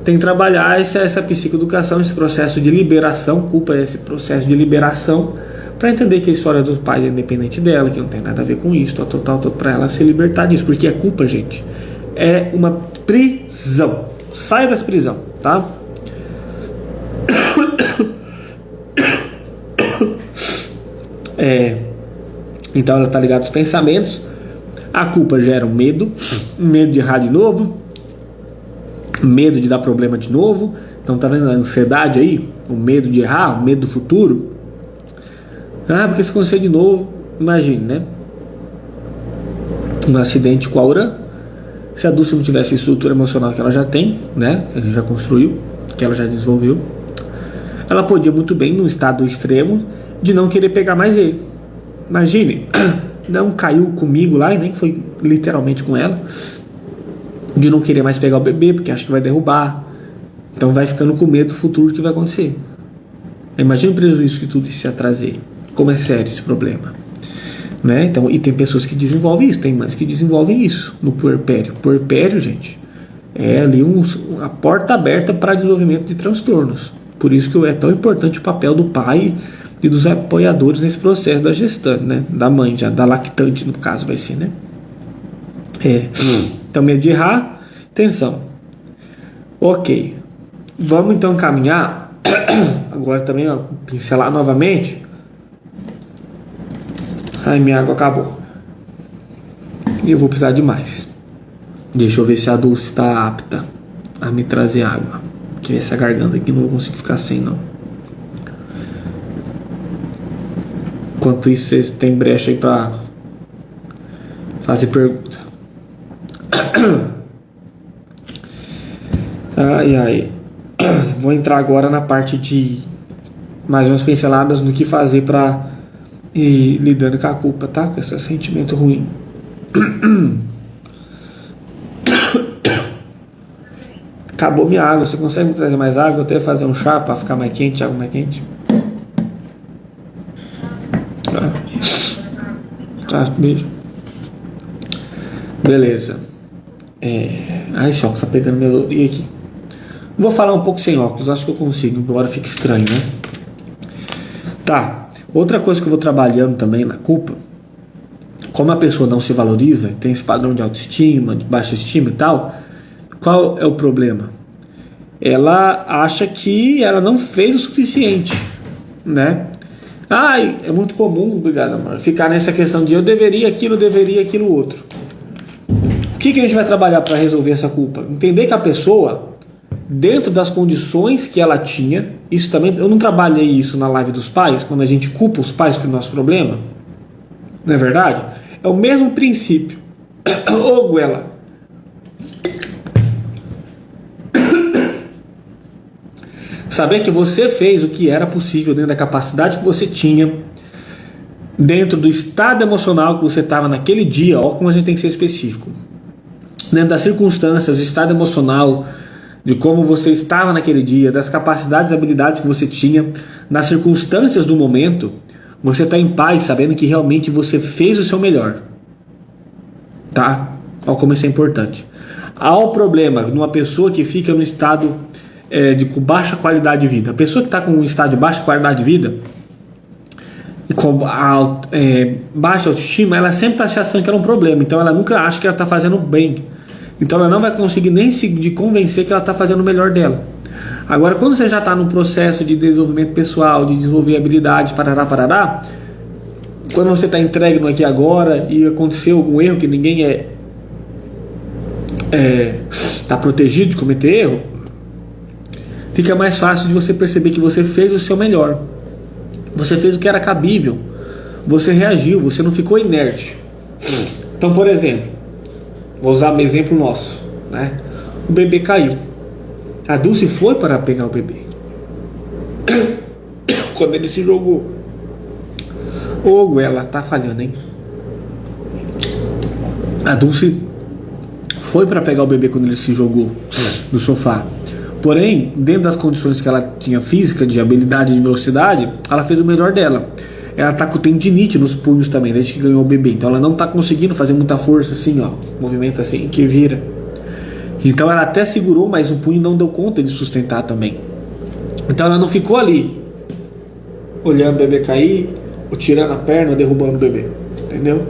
Tem que trabalhar essa psicoeducação, esse processo de liberação. Culpa é esse processo de liberação, para entender que a história dos pais é independente dela, que não tem nada a ver com isso, total, para ela se libertar disso. Porque a culpa, gente, é uma prisão. Saia dessa prisão, tá? Então ela está ligada aos pensamentos. A culpa gera um medo de errar de novo, medo de dar problema de novo. Então tá vendo a ansiedade aí? O medo de errar, o medo do futuro. Porque se acontecer de novo, imagine, né? Um acidente com a Aura. Se a Dulce não tivesse a estrutura emocional que ela já tem, né? Que a gente já construiu, que ela já desenvolveu, ela podia muito bem, num estado extremo, de não querer pegar mais ele. Imagine, não caiu comigo lá, e nem foi literalmente com ela, de não querer mais pegar o bebê porque acha que vai derrubar. Então vai ficando com medo do futuro que vai acontecer. Imagina o prejuízo que tudo isso ia trazer. Como é sério esse problema, né? Então, e tem pessoas que desenvolvem isso, tem mães que desenvolvem isso no puerpério. Puerpério, gente, é ali a porta aberta para desenvolvimento de transtornos. Por isso que é tão importante o papel do pai e dos apoiadores nesse processo da gestante, né? Da mãe, já da lactante, no caso, vai ser, né? Então, medo de errar, atenção. Ok, vamos então caminhar. Agora também, ó, pincelar novamente. Ai, minha água acabou. E eu vou precisar de mais. Deixa eu ver se a Dulce está apta a me trazer água. Porque essa garganta aqui não vou conseguir ficar sem, não. Enquanto isso, vocês têm brecha aí para fazer pergunta. Ai. Vou entrar agora na parte de mais umas pinceladas no que fazer para ir lidando com a culpa, tá? Com esse sentimento ruim. Acabou minha água. Você consegue me trazer mais água? Eu até fazer um chá para ficar mais quente, água mais quente. Tá, beijo. Beleza. Ai, esse óculos tá pegando minha orelha aqui. Vou falar um pouco sem óculos, acho que eu consigo, embora fique estranho, né? Tá. Outra coisa que eu vou trabalhando também na culpa, como a pessoa não se valoriza, tem esse padrão de autoestima, de baixa estima e tal, qual é o problema? Ela acha que ela não fez o suficiente, né? Ai, é muito comum, obrigado, amor, ficar nessa questão de eu deveria aquilo outro. O que a gente vai trabalhar para resolver essa culpa? Entender que a pessoa, dentro das condições que ela tinha, isso também, eu não trabalhei isso na live dos pais, quando a gente culpa os pais pelo nosso problema, não é verdade? É o mesmo princípio. Ô, Guela. Saber que você fez o que era possível dentro da capacidade que você tinha, dentro do estado emocional que você estava naquele dia, ó, como a gente tem que ser específico. Dentro das circunstâncias, do estado emocional, de como você estava naquele dia, das capacidades e habilidades que você tinha, nas circunstâncias do momento, você está em paz, sabendo que realmente você fez o seu melhor. Tá? Olha como isso é importante. Há um problema numa pessoa que fica no estado com baixa qualidade de vida. A pessoa que está com um estado de baixa qualidade de vida e com baixa autoestima, ela sempre está achando que era um problema. Então ela nunca acha que ela está fazendo bem. Então ela não vai conseguir nem se convencer que ela está fazendo o melhor dela. Agora, quando você já está num processo de desenvolvimento pessoal, de desenvolver habilidades, parará, quando você está entregue no aqui e agora e aconteceu algum erro que ninguém está protegido de cometer erro, fica mais fácil de você perceber que você fez o seu melhor. Você fez o que era cabível. Você reagiu, você não ficou inerte. Então, por exemplo, vou usar um exemplo nosso, né? O bebê caiu. A Dulce foi para pegar o bebê. Quando ele se jogou. Ô, ela tá falhando, hein? A Dulce foi para pegar o bebê quando ele se jogou no sofá. Porém, dentro das condições que ela tinha física, de habilidade e de velocidade, ela fez o melhor dela. Ela tá com tendinite nos punhos também, desde que ganhou o bebê. Então ela não tá conseguindo fazer muita força assim, ó. Movimento assim, que vira. Então ela até segurou, mas o punho não deu conta de sustentar também. Então ela não ficou ali, olhando o bebê cair, ou tirando a perna, ou derrubando o bebê. Entendeu?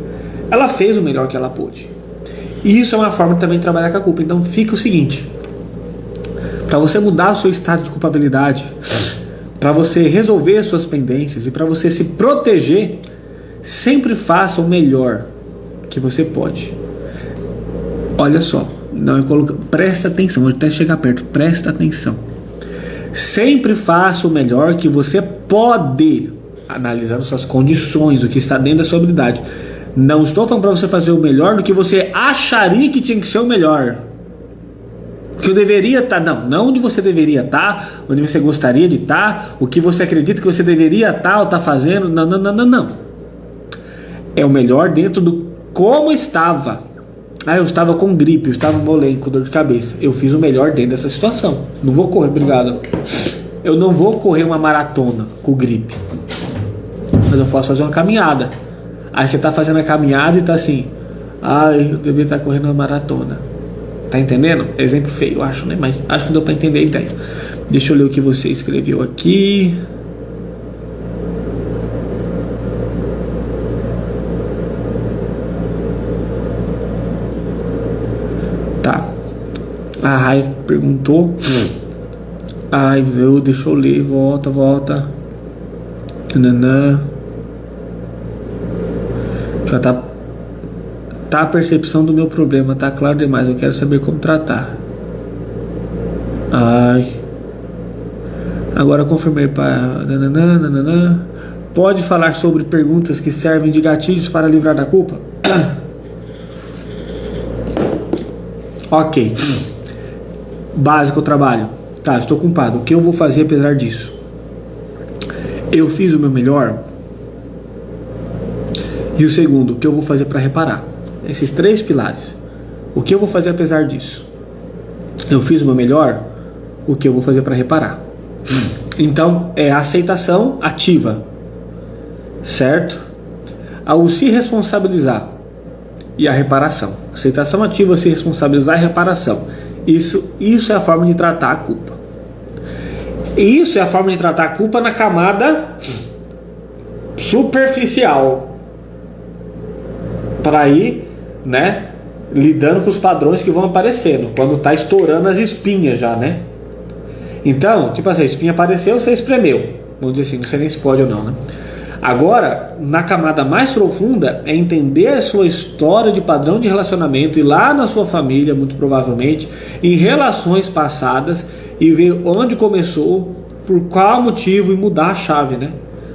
Ela fez o melhor que ela pôde. E isso é uma forma de também trabalhar com a culpa. Então fica o seguinte. Para você mudar o seu estado de culpabilidade, para você resolver suas pendências e para você se proteger, sempre faça o melhor que você pode. Olha só, presta atenção, vou até chegar perto, presta atenção. Sempre faça o melhor que você pode, analisando suas condições, o que está dentro da sua habilidade. Não estou falando para você fazer o melhor do que você acharia que tinha que ser o melhor. Que eu deveria estar, não onde você deveria estar, onde você gostaria de estar, o que você acredita que você deveria estar ou estar fazendo, não. É o melhor dentro do como estava. Eu estava com gripe, eu estava molenco, dor de cabeça. Eu fiz o melhor dentro dessa situação. Não vou correr, obrigado. Eu não vou correr uma maratona com gripe, mas eu posso fazer uma caminhada. Aí você está fazendo a caminhada e está assim, eu devia estar correndo uma maratona. Tá entendendo? Exemplo feio, eu acho, né? Mas acho que deu pra entender a ideia. Deixa eu ler o que você escreveu aqui. Tá. A Rai perguntou. Deixa eu ler. Volta. Nanã. Já tá a percepção do meu problema, tá claro demais, eu quero saber como tratar. Agora confirmei para pode falar sobre perguntas que servem de gatilhos para livrar da culpa? Ok. Básico trabalho. Tá, estou culpado, o que eu vou fazer apesar disso? Eu fiz o meu melhor? E o segundo, o que eu vou fazer para reparar? Esses 3 pilares. O que eu vou fazer apesar disso? eu fiz o meu melhor, o que eu vou fazer para reparar? Então, é a aceitação ativa, certo? Ao se responsabilizar e a reparação. Aceitação ativa, se responsabilizar e reparação. Isso é a forma de tratar a culpa. E isso é a forma de tratar a culpa na camada superficial, para ir, né, lidando com os padrões que vão aparecendo quando tá estourando as espinhas já, né? Então, tipo assim, a espinha apareceu, você espremeu, vamos dizer assim, não sei nem se pode ou não, né? Agora, na camada mais profunda, é entender a sua história de padrão de relacionamento e lá na sua família, muito provavelmente, em relações passadas, e ver onde começou, por qual motivo, e mudar a chave, né?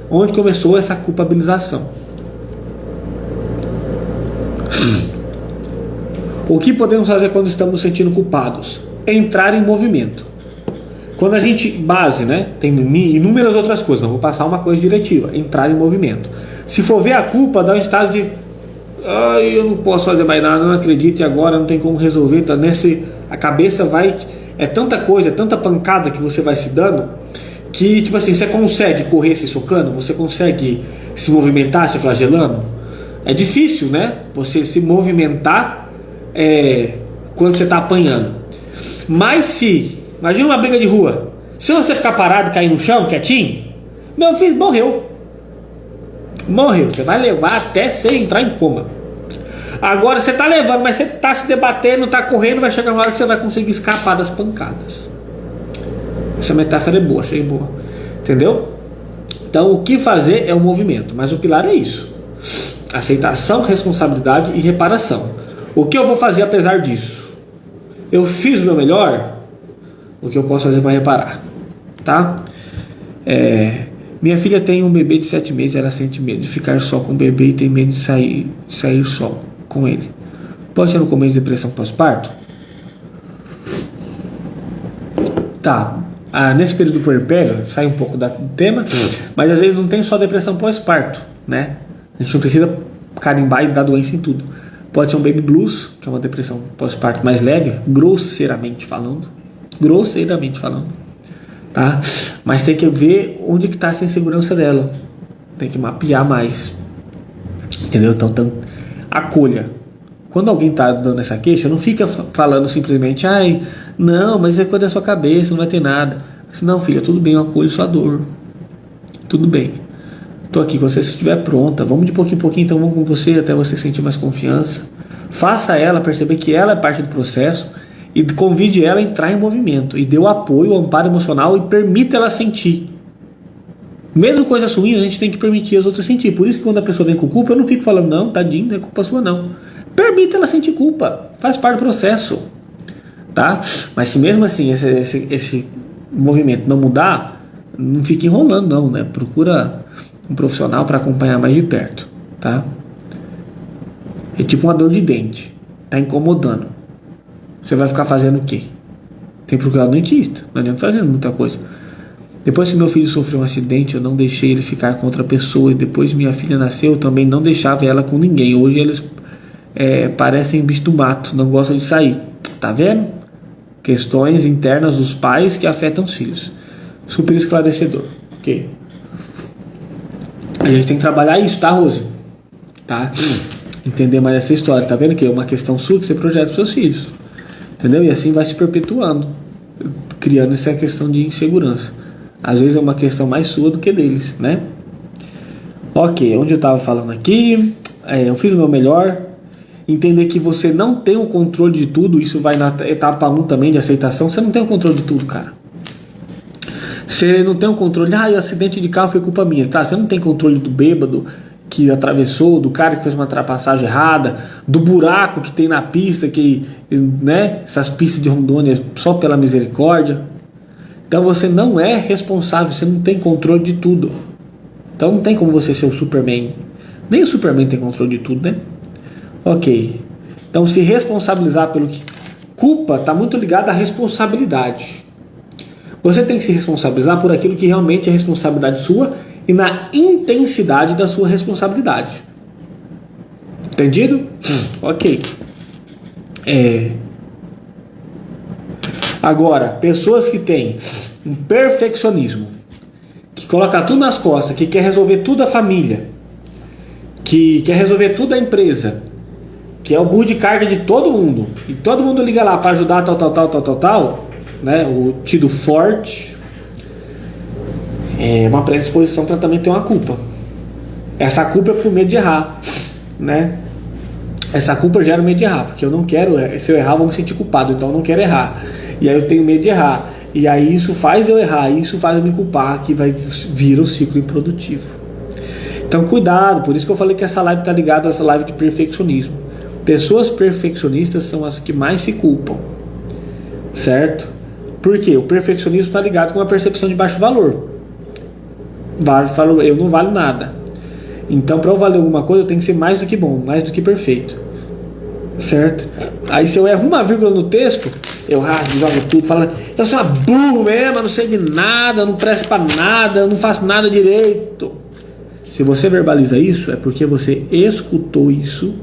Onde começou essa culpabilização. O que podemos fazer quando estamos nos sentindo culpados? Entrar em movimento. Quando a gente, base, né? Tem inúmeras outras coisas, não vou passar uma coisa diretiva. Entrar em movimento. Se for ver a culpa, dá um estado de eu não posso fazer mais nada, não acredito, e agora não tem como resolver. Tá a cabeça vai... É tanta coisa, é tanta pancada que você vai se dando, que, tipo assim, você consegue correr se socando? Você consegue se movimentar se flagelando? É difícil, né? Você se movimentar quando você está apanhando. Mas imagina uma briga de rua. Se você ficar parado e cair no chão, quietinho, meu filho, morreu. Você vai levar até você entrar em coma. Agora você está levando, mas você está se debatendo, está correndo, vai chegar uma hora que você vai conseguir escapar das pancadas. Essa metáfora é boa, achei boa. Entendeu? Então o que fazer é o movimento, mas o pilar é isso: aceitação, responsabilidade e reparação. O que eu vou fazer apesar disso? Eu fiz o meu melhor? O que eu posso fazer para reparar? Tá? Minha filha tem um bebê de 7 meses, ela sente medo de ficar só com o bebê e tem medo de sair só com ele. Pode ser no começo de depressão pós-parto? Tá. Nesse período do puerpério, sai um pouco do tema, mas às vezes não tem só depressão pós-parto, né? A gente não precisa carimbar e dar doença em tudo. Pode ser um baby blues, que é uma depressão pós-parto mais leve, grosseiramente falando, tá? Mas tem que ver onde que está essa insegurança dela, tem que mapear mais, entendeu? Então acolha. Quando alguém está dando essa queixa, não fica falando simplesmente, não, mas é coisa da sua cabeça, não vai ter nada. Não, filha, tudo bem, eu acolho sua dor, tudo bem, estou aqui quando você estiver pronta, vamos de pouquinho em pouquinho, então vamos com você até você sentir mais confiança. Faça ela perceber que ela é parte do processo e convide ela a entrar em movimento e dê o apoio, o amparo emocional e permita ela sentir. Mesmo coisas ruins, a gente tem que permitir as outras sentir. Por isso que quando a pessoa vem com culpa, eu não fico falando, não, tadinho, não é culpa sua não. Permita ela sentir culpa, faz parte do processo, tá? Mas se mesmo assim esse movimento não mudar, não fique enrolando não, né? Procura um profissional para acompanhar mais de perto, tá? É tipo uma dor de dente, tá incomodando. Você vai ficar fazendo o quê? Tem que procurar um dentista, não adianta fazendo muita coisa. Depois que meu filho sofreu um acidente, eu não deixei ele ficar com outra pessoa, e depois minha filha nasceu, eu também não deixava ela com ninguém. Hoje eles parecem bicho do mato, não gostam de sair. Tá vendo? Questões internas dos pais que afetam os filhos. Super esclarecedor. Ok? A gente tem que trabalhar isso, tá, Rose? Tá? Entender mais essa história. Tá vendo que é uma questão sua que você projeta para seus filhos. Entendeu? E assim vai se perpetuando, criando essa questão de insegurança. Às vezes é uma questão mais sua do que deles, né? Ok, onde eu estava falando aqui, eu fiz o meu melhor. Entender que você não tem o controle de tudo. Isso vai na etapa 1 também de aceitação. Você não tem o controle de tudo, cara. Você não tem o controle. O acidente de carro foi culpa minha, tá? Você não tem controle do bêbado que atravessou, do cara que fez uma ultrapassagem errada, do buraco que tem na pista, que, né? Essas pistas de Rondônia só pela misericórdia. Então você não é responsável, você não tem controle de tudo. Então não tem como você ser o Superman. Nem o Superman tem controle de tudo, né? Ok. Então se responsabilizar pelo que... Culpa está muito ligada à responsabilidade. Você tem que se responsabilizar por aquilo que realmente é responsabilidade sua e na intensidade da sua responsabilidade. Entendido? Ok. Agora, pessoas que têm um perfeccionismo, que coloca tudo nas costas, que quer resolver tudo da família, que quer resolver tudo da empresa, que é o burro de carga de todo mundo, e todo mundo liga lá para ajudar tal, né? O tido forte é uma predisposição para também ter uma culpa. Essa culpa é por medo de errar, né? Essa culpa gera o medo de errar, porque eu não quero, se eu errar eu vou me sentir culpado, então eu não quero errar. E aí eu tenho medo de errar. E aí isso faz eu errar, isso faz eu me culpar, que vai vir um ciclo improdutivo. Então cuidado, por isso que eu falei que essa live está ligada a essa live de perfeccionismo. Pessoas perfeccionistas são as que mais se culpam, certo? Por quê? O perfeccionismo está ligado com uma percepção de baixo valor. Eu não valho nada. Então, para eu valer alguma coisa, eu tenho que ser mais do que bom, mais do que perfeito, certo? Aí se eu erro uma vírgula no texto, eu rasgo, jogo tudo, falo, eu sou uma burro mesmo, eu não sei de nada, eu não presto para nada, eu não faço nada direito. Se você verbaliza isso, é porque você escutou isso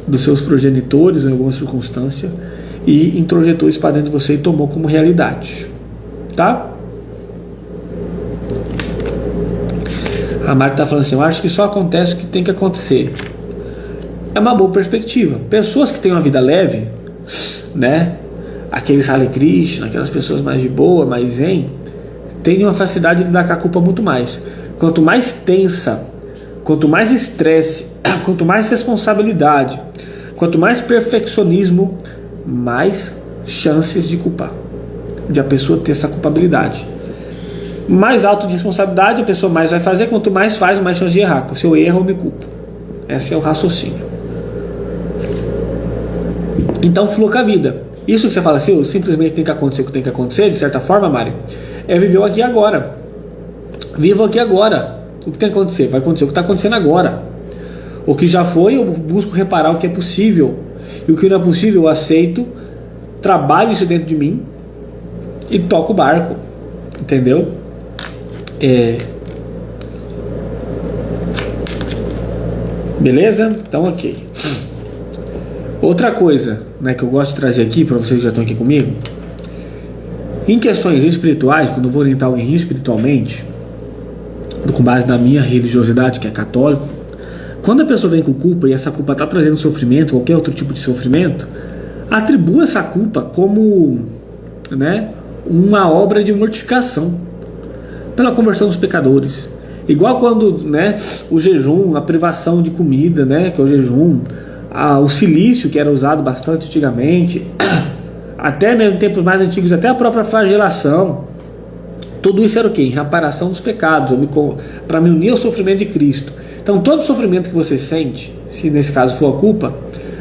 dos seus progenitores em alguma circunstância e introjetou isso para dentro de você e tomou como realidade, tá? A Marta está falando assim, eu acho que só acontece o que tem que acontecer. É uma boa perspectiva. Pessoas que têm uma vida leve, né? Aqueles Hare Krishna, aquelas pessoas mais de boa, mais zen, têm uma facilidade de lidar com a culpa muito mais. Quanto mais tensa, quanto mais estresse, quanto mais responsabilidade, quanto mais perfeccionismo, mais chances de culpar, de a pessoa ter essa culpabilidade. Mais alto de responsabilidade, a pessoa mais vai fazer, quanto mais faz, mais chance de errar. Porque se eu erro, eu me culpo. Esse é o raciocínio. Então flua com a vida. Isso que você fala assim, simplesmente tem que acontecer o que tem que acontecer, de certa forma, Mário, é viver o aqui e agora. Viva o aqui e agora. O que tem que acontecer? Vai acontecer o que está acontecendo agora. O que já foi, eu busco reparar o que é possível. E o que não é possível, eu aceito, trabalho isso dentro de mim e toco o barco. Entendeu? Beleza? Então, ok. Outra coisa, né, que eu gosto de trazer aqui para vocês que já estão aqui comigo, em questões espirituais, quando eu vou orientar alguém espiritualmente, com base na minha religiosidade, que é católico, quando a pessoa vem com culpa e essa culpa está trazendo sofrimento, qualquer outro tipo de sofrimento, atribua essa culpa como, né, uma obra de mortificação pela conversão dos pecadores. Igual quando, né, o jejum, a privação de comida, né, que é o jejum, o silício, que era usado bastante antigamente, até, né, em tempos mais antigos, até a própria flagelação, tudo isso era o quê? Em reparação dos pecados, para me unir ao sofrimento de Cristo. Então todo sofrimento que você sente, se nesse caso for a culpa,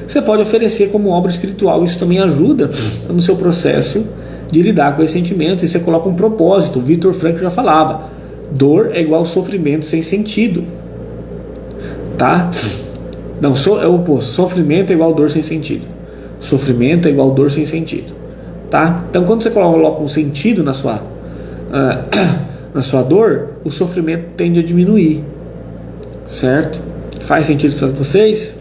você pode oferecer como obra espiritual. Isso também ajuda no seu processo de lidar com esse sentimento, e você coloca um propósito. O Viktor Frankl já falava, dor é igual sofrimento sem sentido, tá? Não, é o oposto. Sofrimento é igual dor sem sentido. Sofrimento é igual dor sem sentido, tá? Então quando você coloca um sentido na sua dor, o sofrimento tende a diminuir, certo? Faz sentido para vocês?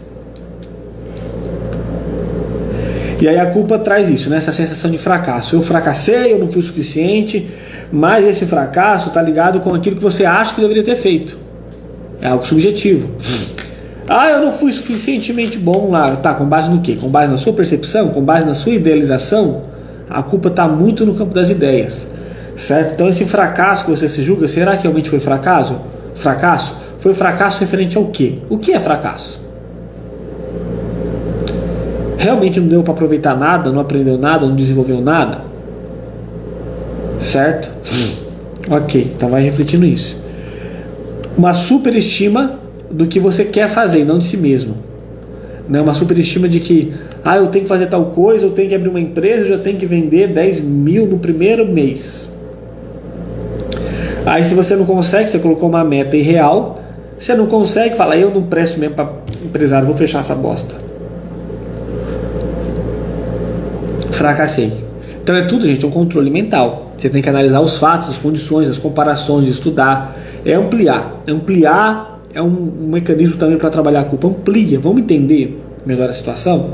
E aí a culpa traz isso, né? Essa sensação de fracasso. Eu fracassei, eu não fui o suficiente, mas esse fracasso está ligado com aquilo que você acha que deveria ter feito. É algo subjetivo. Eu não fui suficientemente bom lá. Tá, com base no quê? Com base na sua percepção? Com base na sua idealização? A culpa está muito no campo das ideias, certo? Então esse fracasso que você se julga, será que realmente foi fracasso? Foi fracasso referente ao quê? O que é fracasso? Realmente não deu para aproveitar nada, não aprendeu nada, não desenvolveu nada? Certo? Ok, então vai refletindo isso. Uma superestima do que você quer fazer, não de si mesmo. Né? Uma superestima de que eu tenho que fazer tal coisa, eu tenho que abrir uma empresa, eu já tenho que vender 10 mil no primeiro mês. Aí se você não consegue, você colocou uma meta irreal, você não consegue, fala, eu não presto mesmo para empresário, vou fechar essa bosta. Fracassei. Então é tudo, gente, um controle mental. Você tem que analisar os fatos, as condições, as comparações, estudar, ampliar. Ampliar é um mecanismo também para trabalhar a culpa. Amplia, vamos entender melhor a situação?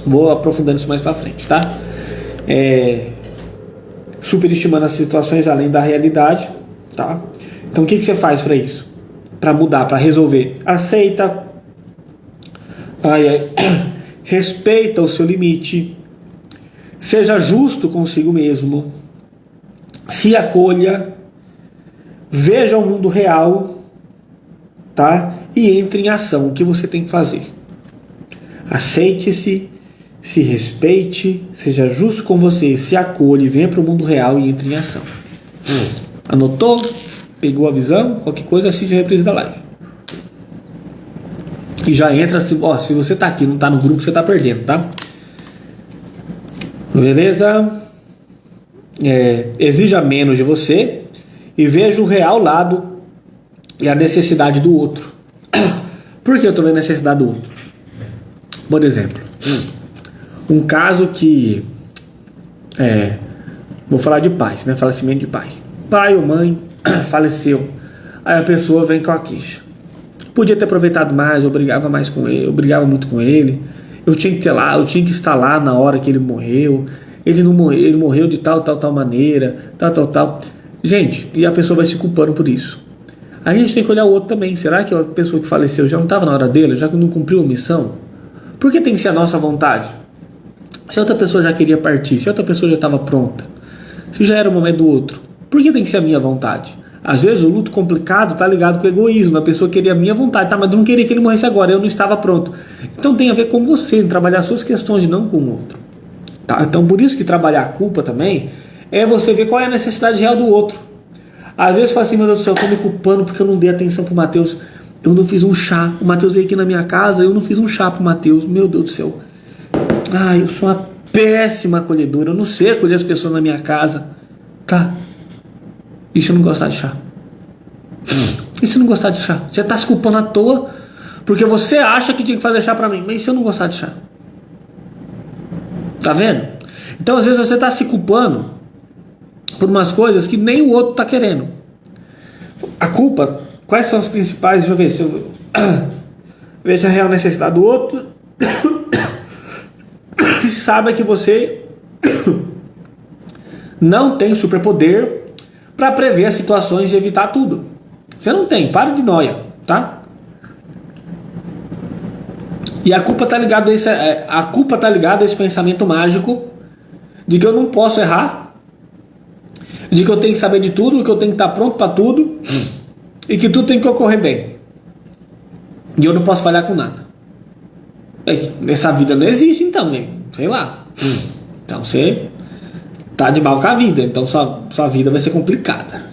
Vou aprofundando isso mais para frente, tá? superestimando as situações além da realidade, tá? Então o que você faz para isso? Para mudar, para resolver? Aceita, respeita o seu limite, seja justo consigo mesmo, se acolha, veja o mundo real, tá? E entre em ação. O que você tem que fazer? Aceite-se, se respeite, seja justo com você, se acolhe, venha para o mundo real e entre em ação. Anotou? Pegou a visão? Qualquer coisa, assiste a reprise da live. E já entra, se você tá aqui, não tá no grupo, você tá perdendo, tá? Beleza? Exija menos de você e veja o real lado e a necessidade do outro. Por que eu tô vendo a necessidade do outro? Por exemplo, um caso que vou falar de pais, né? Falecimento de pai. Pai ou mãe faleceu. Aí a pessoa vem com a queixa. Podia ter aproveitado mais, eu brigava mais com ele, eu brigava muito com ele. Eu tinha que estar lá na hora que ele morreu. Ele não morreu, ele morreu de tal maneira, tal. Gente, e a pessoa vai se culpando por isso. A gente tem que olhar o outro também. Será que a pessoa que faleceu já não estava na hora dele, já que não cumpriu a missão? Por que tem que ser a nossa vontade? Se a outra pessoa já queria partir, se a outra pessoa já estava pronta, se já era o momento do outro, por que tem que ser a minha vontade? Às vezes o luto complicado está ligado com o egoísmo. A pessoa queria a minha vontade, tá, mas eu não queria que ele morresse agora, eu não estava pronto. Então tem a ver com você, em trabalhar suas questões e não com o outro. Tá? Então por isso que trabalhar a culpa também é você ver qual é a necessidade real do outro. Às vezes você fala assim, meu Deus do céu, eu estou me culpando porque eu não dei atenção pro Matheus. Eu não fiz um chá. O Matheus veio aqui na minha casa, eu não fiz um chá pro Matheus. Meu Deus do céu. Eu sou uma péssima acolhedora. Eu não sei acolher as pessoas na minha casa. Tá. E se eu não gostar de chá? E se eu não gostar de chá? Você está se culpando à toa porque você acha que tinha que fazer chá pra mim. Mas e se eu não gostar de chá? Tá vendo? Então às vezes você está se culpando por umas coisas que nem o outro está querendo. A culpa, quais são as principais? Deixa eu ver se eu veja a real necessidade do outro. Saiba que você não tem superpoder para prever as situações e evitar tudo. Você não tem, para de noia, tá? E a culpa está ligada a esse pensamento mágico de que eu não posso errar, de que eu tenho que saber de tudo, que eu tenho que estar pronto para tudo e que tudo tem que ocorrer bem. E eu não posso falhar com nada. Essa vida não existe então, sei lá. Então você tá de mal com a vida, então sua vida vai ser complicada.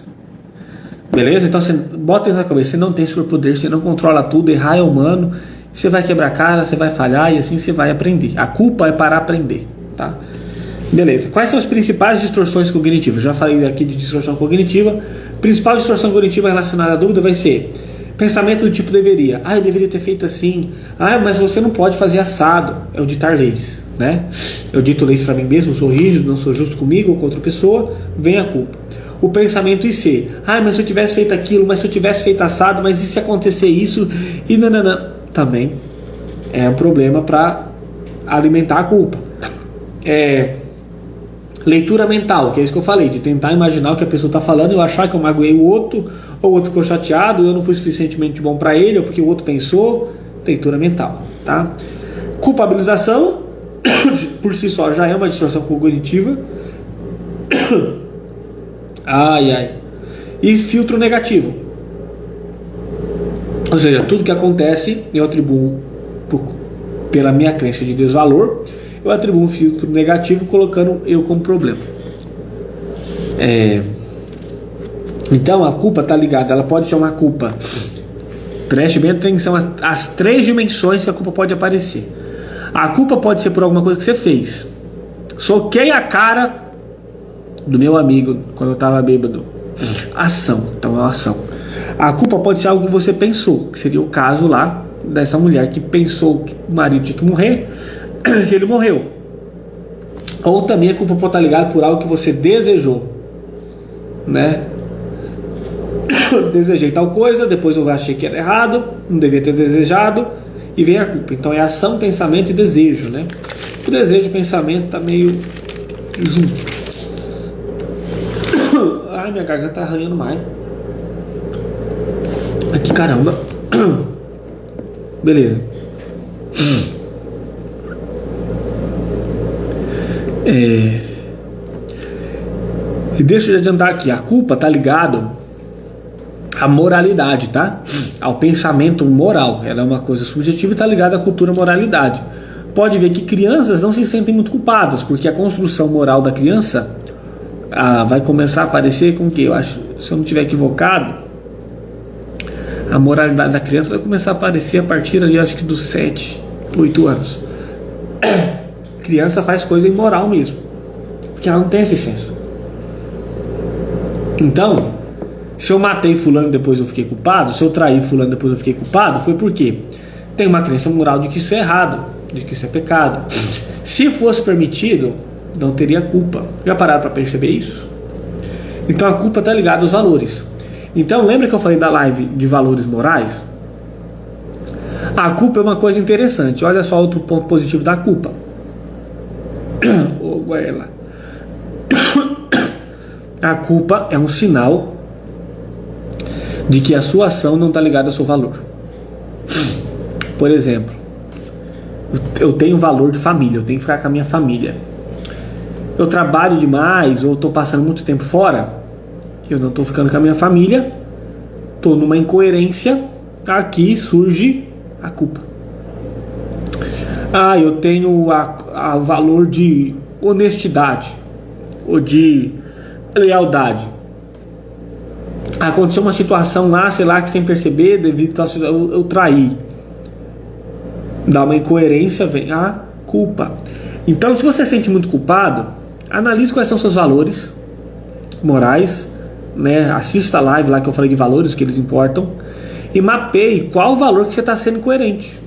Beleza? Então você bota isso na cabeça, você não tem superpoder, você não controla tudo, errar é humano, você vai quebrar a cara, você vai falhar e assim você vai aprender. A culpa é para aprender, tá? Beleza. Quais são as principais distorções cognitivas? Já falei aqui de distorção cognitiva. Principal distorção cognitiva relacionada à dúvida vai ser pensamento do tipo deveria. Eu deveria ter feito assim. Mas você não pode fazer assado. É o ditar leis, né? Eu dito leis para mim mesmo, sou rígido, não sou justo comigo ou com outra pessoa, vem a culpa. O pensamento IC. Mas se eu tivesse feito aquilo, mas se eu tivesse feito assado, mas e se acontecer isso? E nananã. Também é um problema para alimentar a culpa. Leitura mental, que é isso que eu falei, de tentar imaginar o que a pessoa está falando e eu achar que eu magoei o outro, ou o outro ficou chateado, eu não fui suficientemente bom para ele, ou porque o outro pensou. Leitura mental, tá? Culpabilização, por si só, já é uma distorção cognitiva. E filtro negativo. Ou seja, tudo que acontece eu atribuo pela minha crença de desvalor, eu atribuo um filtro negativo colocando eu como problema. Então a culpa está ligada, ela pode ser uma culpa. Preste bem atenção às 3 dimensões que a culpa pode aparecer. A culpa pode ser por alguma coisa que você fez. Soquei a cara do meu amigo quando eu estava bêbado. Ação, então é uma ação. A culpa pode ser algo que você pensou, que seria o caso lá dessa mulher que pensou que o marido tinha que morrer, e ele morreu. Ou também a culpa pode estar ligada por algo que você desejou, né? Desejei tal coisa, depois eu achei que era errado, não devia ter desejado, e vem a culpa. Então é ação, pensamento e desejo, né? O desejo e o pensamento tá meio junto. Ai, minha garganta tá arranhando mais. Aqui, caramba. Beleza. E deixa eu adiantar aqui. A culpa tá ligado à moralidade, tá? Ao pensamento moral. Ela é uma coisa subjetiva e tá ligada à cultura moralidade. Pode ver que crianças não se sentem muito culpadas, porque a construção moral da criança vai começar a aparecer com o que? Eu acho, se eu não estiver equivocado, a moralidade da criança vai começar a aparecer a partir ali, acho que dos 7, 8 anos. Criança faz coisa imoral mesmo, porque ela não tem esse senso. Então, se eu matei fulano depois eu fiquei culpado, se eu traí fulano depois eu fiquei culpado, foi porque tem uma crença moral de que isso é errado, de que isso é pecado. Se fosse permitido, não teria culpa. Já pararam para perceber isso? Então a culpa está ligada aos valores. Então lembra que eu falei da live de valores morais? A culpa é uma coisa interessante. Olha só outro ponto positivo da culpa. A culpa é um sinal de que a sua ação não está ligada ao seu valor. Por exemplo, eu tenho valor de família, eu tenho que ficar com a minha família. Eu trabalho demais ou estou passando muito tempo fora, eu não estou ficando com a minha família, estou numa incoerência, aqui surge a culpa. Eu tenho o valor de honestidade ou de lealdade. Aconteceu uma situação lá, sei lá, que sem perceber, devido a eu traí. Dá uma incoerência, vem a culpa. Então, se você se sente muito culpado, analise quais são seus valores morais, né? Assista a live lá que eu falei de valores, que eles importam, e mapeie qual o valor que você está sendo incoerente.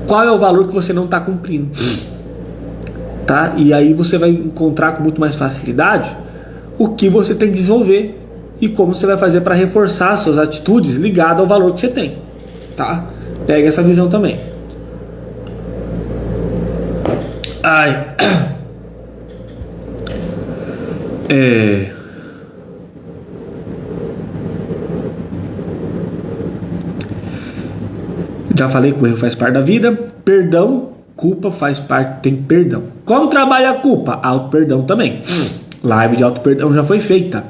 Qual é o valor que você não está cumprindo, tá? E aí você vai encontrar com muito mais facilidade o que você tem que desenvolver e como você vai fazer para reforçar suas atitudes ligadas ao valor que você tem, tá? Pega essa visão também. Já falei que o erro faz parte da vida. Perdão, culpa faz parte, tem perdão. Como trabalha a culpa? Auto-perdão também. Live de auto-perdão já foi feita,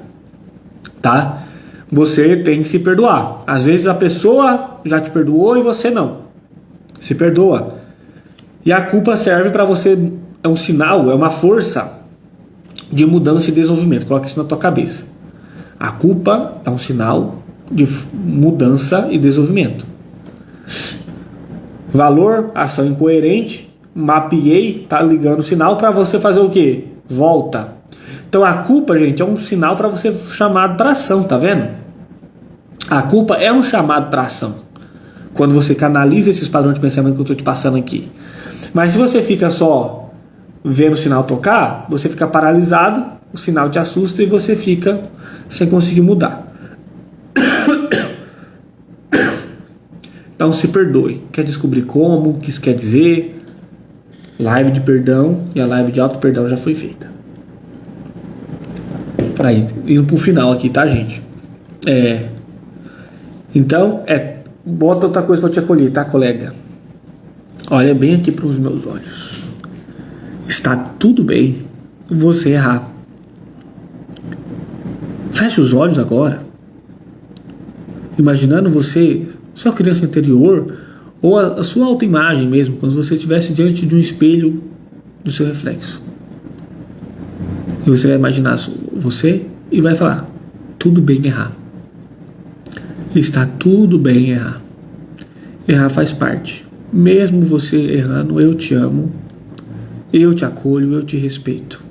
tá? Você tem que se perdoar. Às vezes a pessoa já te perdoou e você não. Se perdoa. E a culpa serve para você, é um sinal, é uma força de mudança e desenvolvimento. Coloca isso na tua cabeça. A culpa é um sinal de mudança e desenvolvimento. Valor, ação incoerente, mapeei, tá ligando o sinal para você fazer o quê? Volta. Então a culpa, gente, é um sinal para você chamado para ação, tá vendo? A culpa é um chamado para ação. Quando você canaliza esses padrões de pensamento que eu estou te passando aqui. Mas se você fica só vendo o sinal tocar, você fica paralisado, o sinal te assusta e você fica sem conseguir mudar. Então se perdoe. Quer descobrir como, o que isso quer dizer? Live de perdão e a live de auto-perdão já foi feita. Aí, indo pro final aqui, tá, gente? Então, bota outra coisa para te acolher, tá, colega? Olha bem aqui para os meus olhos. Está tudo bem você errar. Feche os olhos agora. Imaginando você, sua criança interior, ou a sua autoimagem mesmo, quando você estivesse diante de um espelho do seu reflexo. E você vai imaginar você e vai falar: tudo bem errar. Está tudo bem errar. Errar faz parte. Mesmo você errando, eu te amo, eu te acolho, eu te respeito.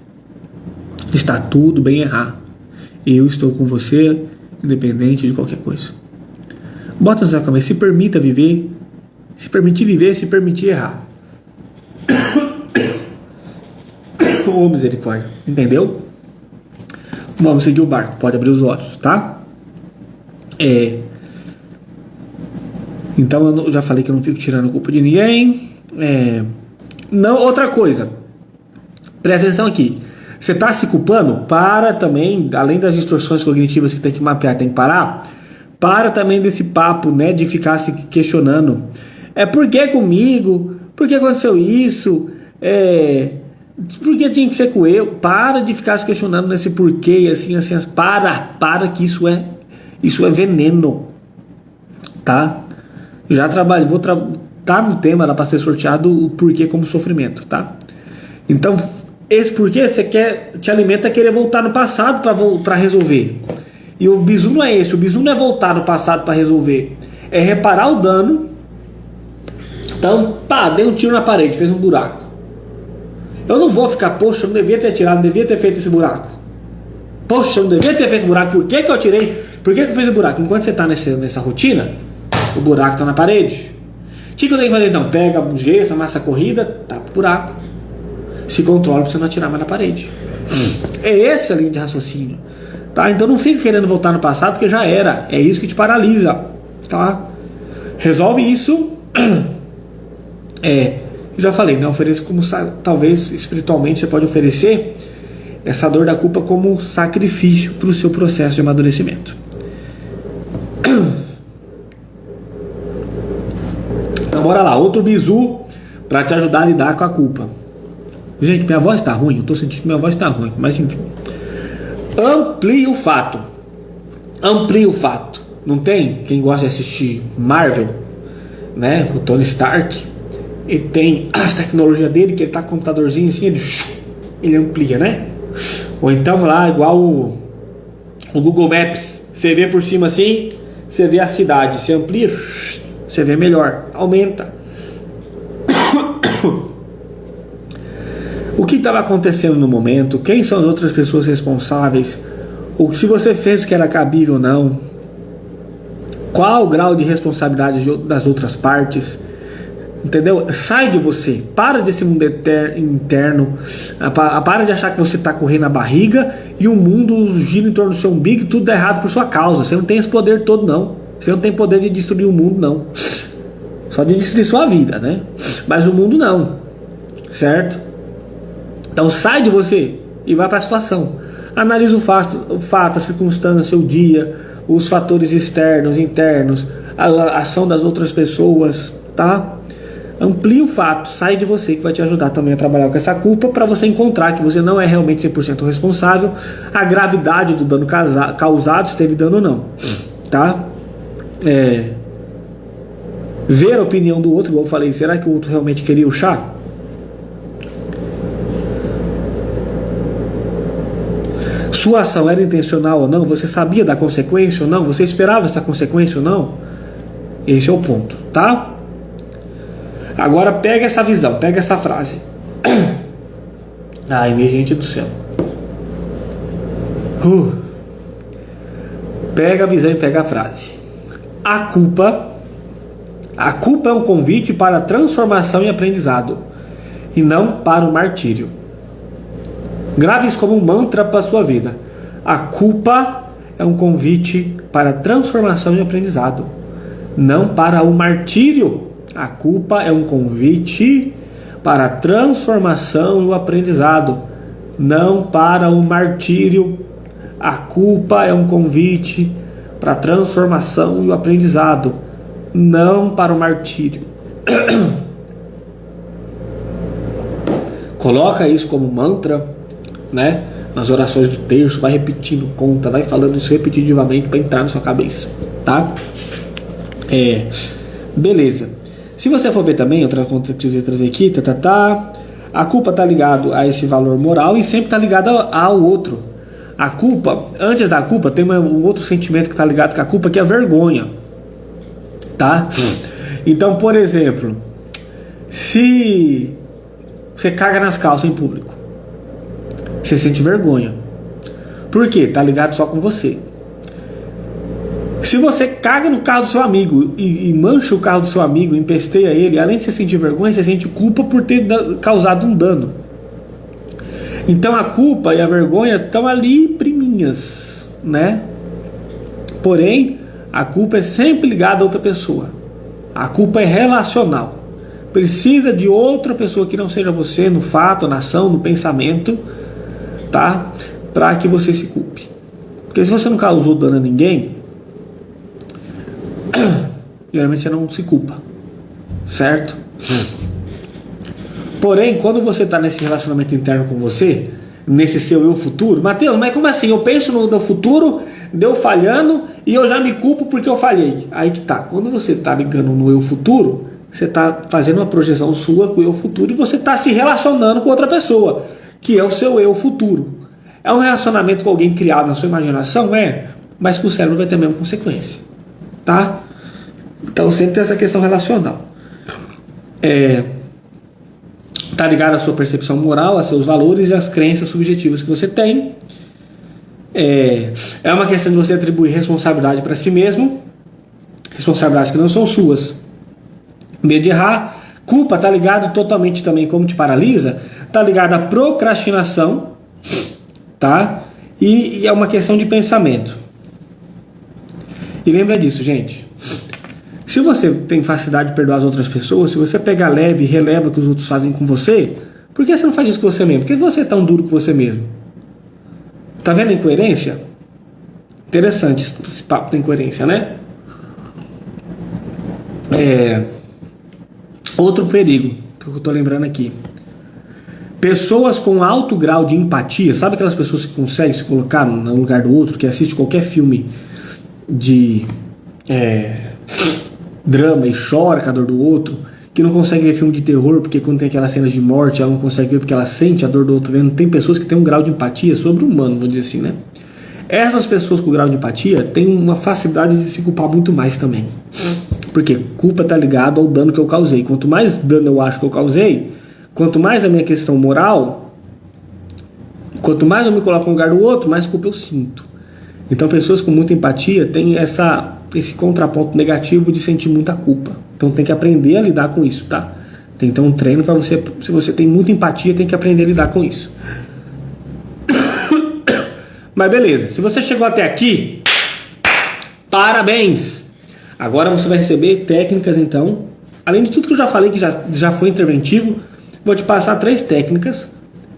Está tudo bem errar. Eu estou com você, independente de qualquer coisa. Bota na sua cabeça, se permita viver, se permitir viver, se permitir errar. Ô misericórdia, entendeu? Vamos seguir o barco, pode abrir os olhos, tá? Então eu já falei que eu não fico tirando a culpa de ninguém. Não, outra coisa, presta atenção aqui. Você está se culpando? Para também, além das distorções cognitivas que tem que mapear, tem que parar. Para também desse papo, né, de ficar se questionando. Por que comigo? Por que aconteceu isso? Por que tinha que ser com eu? Para de ficar se questionando nesse porquê, assim. Para que isso é veneno. Tá? Já trabalho, tá no tema lá para ser sorteado o porquê como sofrimento, tá? Então, esse porquê te alimenta a querer voltar no passado para resolver. E o bizu não é esse, o bizu não é voltar no passado para resolver, é reparar o dano. Então, deu um tiro na parede, fez um buraco. Eu não vou ficar, poxa, eu não devia ter atirado, não devia ter feito esse buraco. Poxa, eu não devia ter feito esse buraco, por que eu atirei? Por que eu fiz o buraco? Enquanto você está nessa rotina, o buraco está na parede. O que eu tenho que fazer então? Pega o gesso, amassa a corrida, tapa o buraco. Se controla para você não atirar mais na parede. É essa a linha de raciocínio. Tá? Então não fica querendo voltar no passado, porque já era. É isso que te paralisa. Tá? Resolve isso. Eu já falei, né? Ofereça como, talvez espiritualmente você pode oferecer essa dor da culpa como sacrifício para o seu processo de amadurecimento. Então bora lá, outro bizu para te ajudar a lidar com a culpa. Gente, minha voz está ruim, eu estou sentindo que minha voz está ruim, mas enfim. Amplie o fato. Não tem? Quem gosta de assistir Marvel, né? O Tony Stark, ele tem as tecnologias dele, que ele tá com o computadorzinho assim, ele amplia, né? Ou então lá, igual o Google Maps, você vê por cima assim, você vê a cidade, você amplia, você vê melhor, aumenta. O que estava acontecendo no momento, quem são as outras pessoas responsáveis, ou se você fez o que era cabível ou não, qual o grau de responsabilidade das outras partes, entendeu? Sai de você, para desse mundo interno, para de achar que você está correndo a barriga e o mundo gira em torno do seu umbigo e tudo dá errado por sua causa. Você não tem esse poder todo, não. Você não tem poder de destruir o mundo, não. Só de destruir sua vida, né? Mas o mundo não, certo? Então sai de você e vai para a situação. Analisa o fato, a circunstância, seu dia, os fatores externos, internos, a ação das outras pessoas, tá? Amplie o fato, sai de você, que vai te ajudar também a trabalhar com essa culpa, para você encontrar que você não é realmente 100% responsável, a gravidade do dano causado, se teve dano ou não, tá? Ver a opinião do outro, igual eu falei, será que o outro realmente queria o chá? Sua ação era intencional ou não? Você sabia da consequência ou não? Você esperava essa consequência ou não? Esse é o ponto, tá? Agora pega essa visão, pega essa frase. Ai, minha gente do céu. Pega a visão e pega a frase. A culpa é um convite para a transformação e aprendizado, e não para o martírio. Grave isso como um mantra para a sua vida. A culpa é um convite para a transformação e aprendizado, não para o martírio. A culpa é um convite para a transformação e o aprendizado, não para o martírio. A culpa é um convite para a transformação e o aprendizado, não para o martírio. Coloca isso como mantra, né? Nas orações do terço, vai repetindo, conta, vai falando isso repetitivamente para entrar na sua cabeça, tá? Beleza. Se você for ver também, outra conta que eu ia trazer aqui, a culpa tá ligado a esse valor moral e sempre tá ligado ao outro. A culpa, antes da culpa, tem um outro sentimento que tá ligado com a culpa, que é a vergonha, tá? Então, por exemplo, se você caga nas calças em público, você sente vergonha. Por quê? Tá ligado só com você. Se você caga no carro do seu amigo e mancha o carro do seu amigo, empesteia ele, além de você sentir vergonha, você sente culpa por ter causado um dano. Então a culpa e a vergonha estão ali priminhas, né? Porém, a culpa é sempre ligada a outra pessoa. A culpa é relacional. Precisa de outra pessoa que não seja você, no fato, na ação, no pensamento, tá? Para que você se culpe. Porque se você não causou dano a ninguém, geralmente você não se culpa, certo? Porém, quando você está nesse relacionamento interno com você, nesse seu eu futuro, Mateus, mas como assim? Eu penso no meu futuro, deu falhando e eu já me culpo porque eu falhei. Aí que tá. Quando você está ligando no eu futuro, você está fazendo uma projeção sua com o eu futuro e você está se relacionando com outra pessoa, que é o seu eu futuro. É um relacionamento com alguém criado na sua imaginação? É, mas que o cérebro vai ter a mesma consequência, tá? Então sempre tem essa questão relacional. Tá ligado à sua percepção moral, a seus valores e às crenças subjetivas que você tem. É uma questão de você atribuir responsabilidade para si mesmo, responsabilidades que não são suas. Medo de errar. Culpa tá ligado totalmente também, como te paralisa, tá ligado à procrastinação, tá? E é uma questão de pensamento. E lembra disso, gente. Se você tem facilidade de perdoar as outras pessoas, se você pega leve e releva o que os outros fazem com você, por que você não faz isso com você mesmo? Por que você é tão duro com você mesmo? Tá vendo a incoerência? Interessante esse papo da incoerência, né? Outro perigo que eu tô lembrando aqui. Pessoas com alto grau de empatia, sabe aquelas pessoas que conseguem se colocar no lugar do outro, que assiste qualquer filme de drama e chora com a dor do outro, que não consegue ver filme de terror porque quando tem aquelas cenas de morte ela não consegue ver porque ela sente a dor do outro vendo. Tem pessoas que têm um grau de empatia sobre-humano, vou dizer assim, né? Essas pessoas com grau de empatia têm uma facilidade de se culpar muito mais também. Porque culpa tá ligado ao dano que eu causei. Quanto mais dano eu acho que eu causei, quanto mais a minha questão moral, quanto mais eu me coloco no lugar do outro, mais culpa eu sinto. Então pessoas com muita empatia têm esse contraponto negativo de sentir muita culpa. Então tem que aprender a lidar com isso, tá? Tem que ter um treino para você. Se você tem muita empatia, tem que aprender a lidar com isso. Mas beleza, se você chegou até aqui, parabéns! Agora você vai receber técnicas, então. Além de tudo que eu já falei, que já foi interventivo, vou te passar 3 técnicas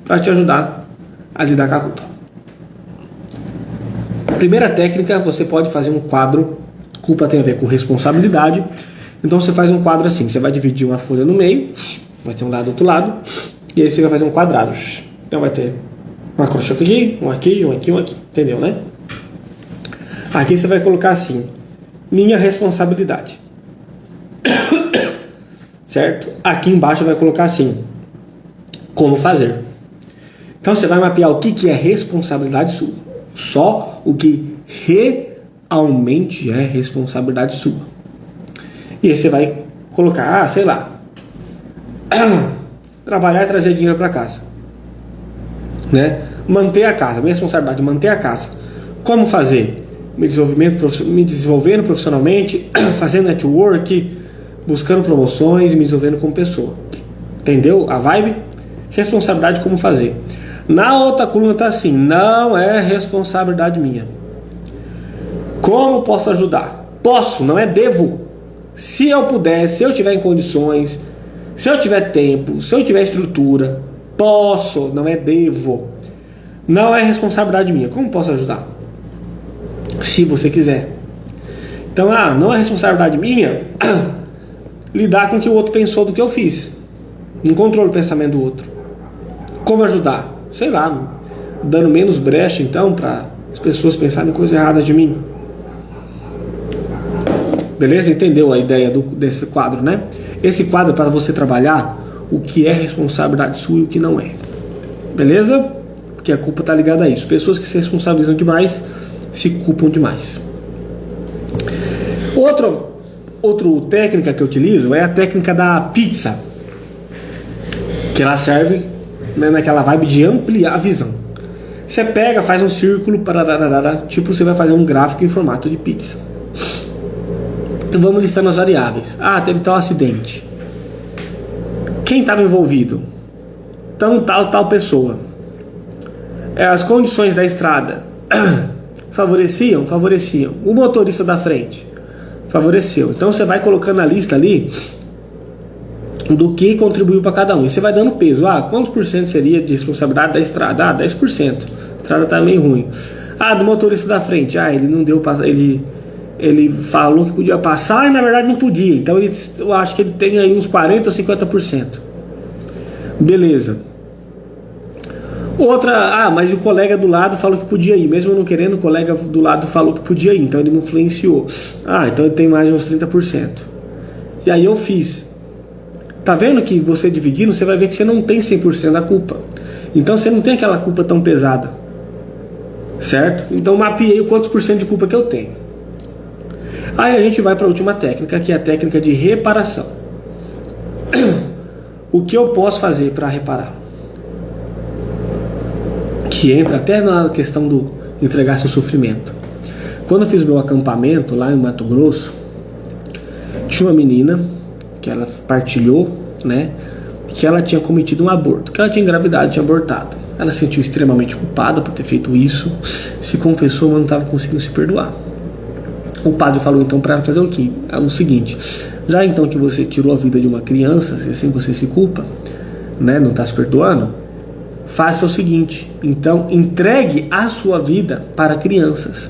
para te ajudar a lidar com a culpa. Primeira técnica, você pode fazer um quadro. Culpa tem a ver com responsabilidade. Então você faz um quadro assim. Você vai dividir uma folha no meio. Vai ter um lado e outro lado. E aí você vai fazer um quadrado. Então vai ter uma crochê aqui, um aqui, um aqui, um aqui. Entendeu, né? Aqui você vai colocar assim: minha responsabilidade. Certo? Aqui embaixo vai colocar assim: como fazer. Então você vai mapear o que é responsabilidade sua. Só o que realmente é responsabilidade sua. E aí você vai colocar, sei lá, trabalhar e trazer dinheiro para casa, né? Manter a casa, minha responsabilidade é manter a casa. Como fazer? Me desenvolvendo profissionalmente, fazendo network, buscando promoções, me desenvolvendo como pessoa. Entendeu a vibe? Responsabilidade, como fazer. Na outra coluna tá assim: não é responsabilidade minha. Como posso ajudar? Posso, não é devo. Se eu puder, se eu tiver em condições, se eu tiver tempo, se eu tiver estrutura, posso, não é devo. Não é responsabilidade minha. Como posso ajudar? Se você quiser. Então, não é responsabilidade minha lidar com o que o outro pensou do que eu fiz. Não controlo o pensamento do outro. Como ajudar? Sei lá, dando menos brecha então para as pessoas pensarem coisas erradas de mim. Beleza? Entendeu a ideia desse quadro, né? Esse quadro é para você trabalhar o que é responsabilidade sua e o que não é. Beleza? Porque a culpa está ligada a isso. Pessoas que se responsabilizam demais se culpam demais. Outra técnica que eu utilizo é a técnica da pizza, que ela serve, né, naquela vibe de ampliar a visão. Você pega, faz um círculo, tipo você vai fazer um gráfico em formato de pizza. E vamos listando as variáveis. Teve tal acidente. Quem estava envolvido? Então tal pessoa. As condições da estrada favoreciam? O motorista da frente favoreceu. Então você vai colocando a lista ali do que contribuiu para cada um. E você vai dando peso. Quantos por cento seria de responsabilidade da estrada? 10%. A estrada está meio ruim. Do motorista da frente. Ele não deu passar. Ele falou que podia passar e na verdade não podia. Então eu acho que ele tem aí uns 40% ou 50%. Beleza. Outra, mas o colega do lado falou que podia ir. Mesmo eu não querendo, o colega do lado falou que podia ir. Então ele me influenciou. Então ele tem mais de uns 30%. E aí eu fiz. Tá vendo que você dividindo, você vai ver que você não tem 100% da culpa. Então você não tem aquela culpa tão pesada. Certo? Então mapeei o quantos por cento de culpa que eu tenho. Aí a gente vai para a última técnica, que é a técnica de reparação. O que eu posso fazer para reparar? Que entra até na questão do entregar seu sofrimento. Quando eu fiz meu acampamento lá em Mato Grosso, tinha uma menina que ela partilhou, né, que ela tinha cometido um aborto, que ela tinha engravidado, tinha abortado. Ela se sentiu extremamente culpada por ter feito isso, se confessou, mas não estava conseguindo se perdoar. O padre falou então para ela fazer o quê? O seguinte: já então que você tirou a vida de uma criança, se assim você se culpa, né, não está se perdoando, faça o seguinte, então entregue a sua vida para crianças.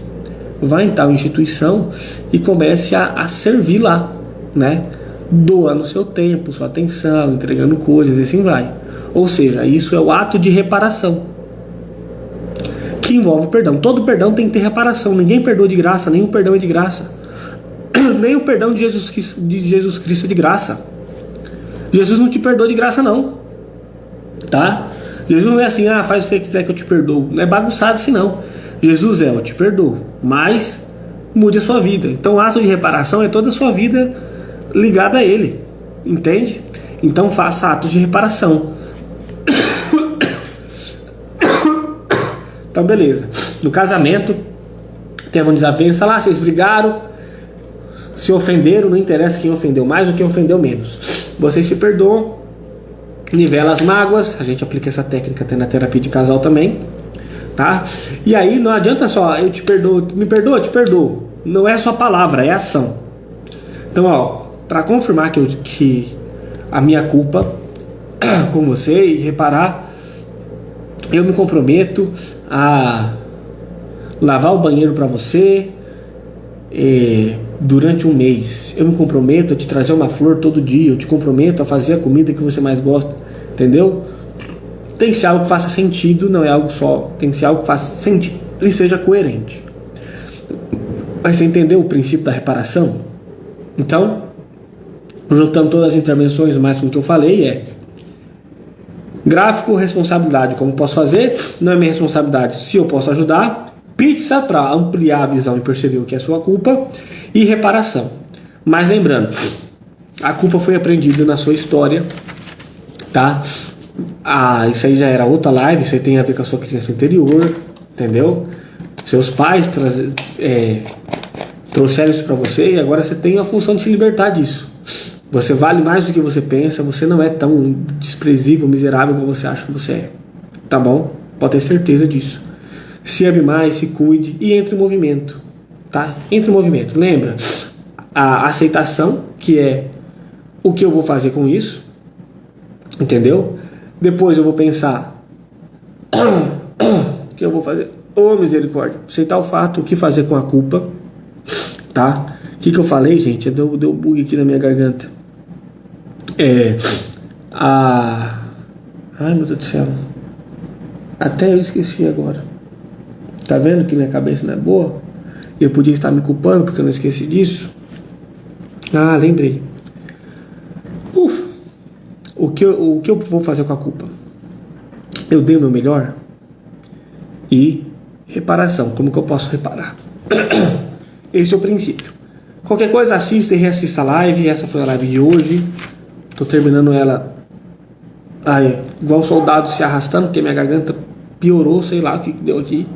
Vá em tal instituição e comece a servir lá, né? Doando seu tempo, sua atenção, entregando coisas e assim vai. Ou seja, isso é o ato de reparação, que envolve perdão. Todo perdão tem que ter reparação. Ninguém perdoa de graça, nenhum perdão é de graça. Nem o perdão de Jesus Cristo é de graça. Jesus não te perdoa de graça não, tá? Jesus não é assim, faz o que você quiser que eu te perdoo. Não é bagunçado assim não. Jesus eu te perdoo, mas mude a sua vida. Então o ato de reparação é toda a sua vida ligada a Ele, entende? Então faça atos de reparação. Então beleza. No casamento tem uma desavença lá, vocês brigaram, se ofenderam, não interessa quem ofendeu mais ou quem ofendeu menos. Vocês se perdoam, nivela as mágoas. A gente aplica essa técnica até na terapia de casal também, tá? E aí não adianta só eu te perdoo, me perdoa, te perdoo. Não é só palavra, é ação. Então para confirmar que a minha culpa com você e reparar, eu me comprometo a lavar o banheiro para você durante um mês. Eu me comprometo a te trazer uma flor todo dia. Eu te comprometo a fazer a comida que você mais gosta. Entendeu? Tem que ser algo que faça sentido, não é algo só. Tem que ser algo que faça sentido e seja coerente. Mas você entendeu o princípio da reparação? Então, juntando todas as intervenções, mais com o que eu falei, gráfico, responsabilidade, como posso fazer, não é minha responsabilidade se eu posso ajudar, pizza para ampliar a visão e perceber o que é sua culpa, e reparação. Mas lembrando, a culpa foi aprendida na sua história, tá? Isso aí já era outra live, isso aí tem a ver com a sua criança interior, entendeu? Seus pais trouxeram isso para você e agora você tem a função de se libertar disso. Você vale mais do que você pensa, você não é tão desprezível, miserável como você acha que você é. Tá bom? Pode ter certeza disso. Se ame mais, se cuide e entre em movimento. Tá? Entre em movimento. Lembra? A aceitação, que é o que eu vou fazer com isso. Entendeu? Depois eu vou pensar o que eu vou fazer. Misericórdia. Aceitar o fato, o que fazer com a culpa. Tá? O que eu falei, gente? Deu bug aqui na minha garganta. Ai, meu Deus do céu. Até eu esqueci agora. Tá vendo que minha cabeça não é boa? Eu podia estar me culpando porque eu não esqueci disso. Lembrei. O que eu vou fazer com a culpa? Eu dei o meu melhor? E reparação. Como que eu posso reparar? Esse é o princípio. Qualquer coisa, assista e reassista a live. Essa foi a live de hoje. Tô terminando ela igual o soldado se arrastando, porque minha garganta piorou, sei lá o que deu aqui.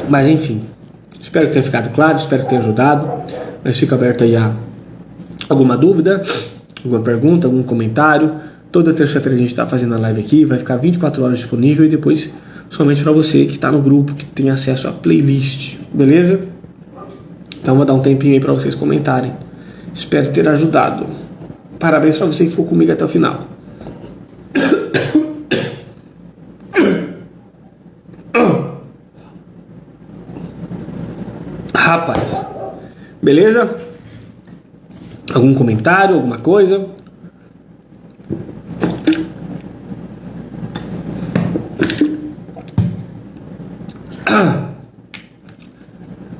Mas enfim, espero que tenha ficado claro, espero que tenha ajudado. Mas fica aberto aí a alguma dúvida, alguma pergunta, algum comentário. Toda terça-feira a gente está fazendo a live aqui, vai ficar 24 horas disponível e depois somente para você que está no grupo, que tem acesso à playlist, beleza? Então vou dar um tempinho aí para vocês comentarem. Espero ter ajudado. Parabéns para você que ficou comigo até o final. Rapaz, beleza? Algum comentário, alguma coisa?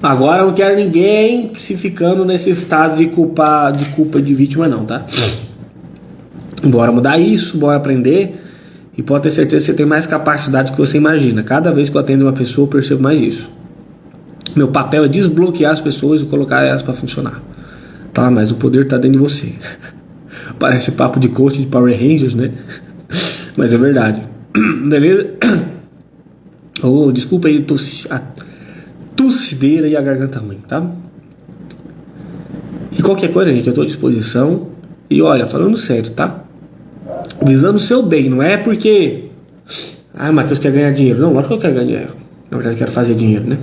Agora eu não quero ninguém se ficando nesse estado de culpa de vítima não, tá? Bora mudar isso, bora aprender. E pode ter certeza que você tem mais capacidade do que você imagina. Cada vez que eu atendo uma pessoa eu percebo mais isso. Meu papel é desbloquear as pessoas e colocar elas para funcionar. Tá, mas o poder tá dentro de você. Parece papo de coach de Power Rangers, né? Mas é verdade. Beleza? Oh, desculpa aí a tossideira e a garganta ruim, tá? E qualquer coisa, gente, eu tô à disposição. E olha, falando sério, tá? Visando o seu bem, não é porque... Ah, Matheus quer ganhar dinheiro. Não, lógico que eu quero ganhar dinheiro. Na verdade, eu quero fazer dinheiro, né?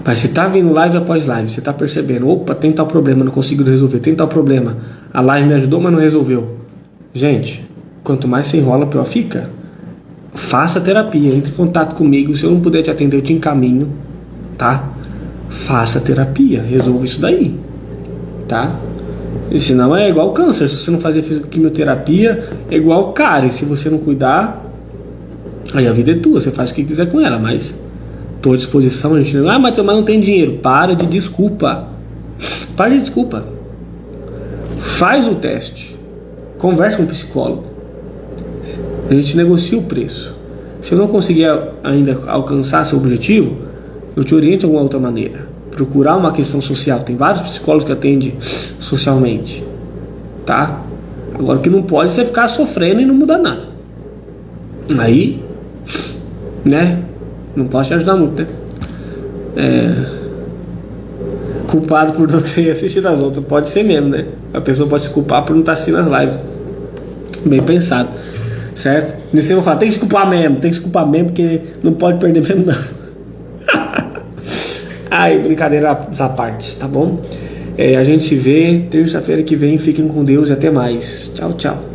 Mas se tá vindo live após live, você tá percebendo, opa, tem tal problema, não consigo resolver, tem tal problema, a live me ajudou, mas não resolveu. Gente, quanto mais você enrola, pior fica. Faça terapia, entre em contato comigo, se eu não puder te atender, eu te encaminho, tá? Faça terapia, resolva isso daí, tá? E senão é igual câncer, se você não fazer quimioterapia, é igual cárie, se você não cuidar, aí a vida é tua, você faz o que quiser com ela, mas... Estou à disposição, a gente não... mas não tem dinheiro. Para de desculpa. Para de desculpa. Faz o teste. Conversa com o psicólogo. A gente negocia o preço. Se eu não conseguir ainda alcançar seu objetivo, eu te oriento de alguma outra maneira. Procurar uma questão social. Tem vários psicólogos que atendem socialmente. Tá? Agora o que não pode é você ficar sofrendo e não mudar nada. Aí, né? Não posso te ajudar muito, né? Culpado por não ter assistido as outras. Pode ser mesmo, né? A pessoa pode se culpar por não estar assistindo as lives. Bem pensado. Certo? E você vai falar, tem que se culpar mesmo, porque não pode perder mesmo, não. Ai, brincadeira à parte, tá bom? A gente se vê terça-feira que vem. Fiquem com Deus e até mais. Tchau, tchau.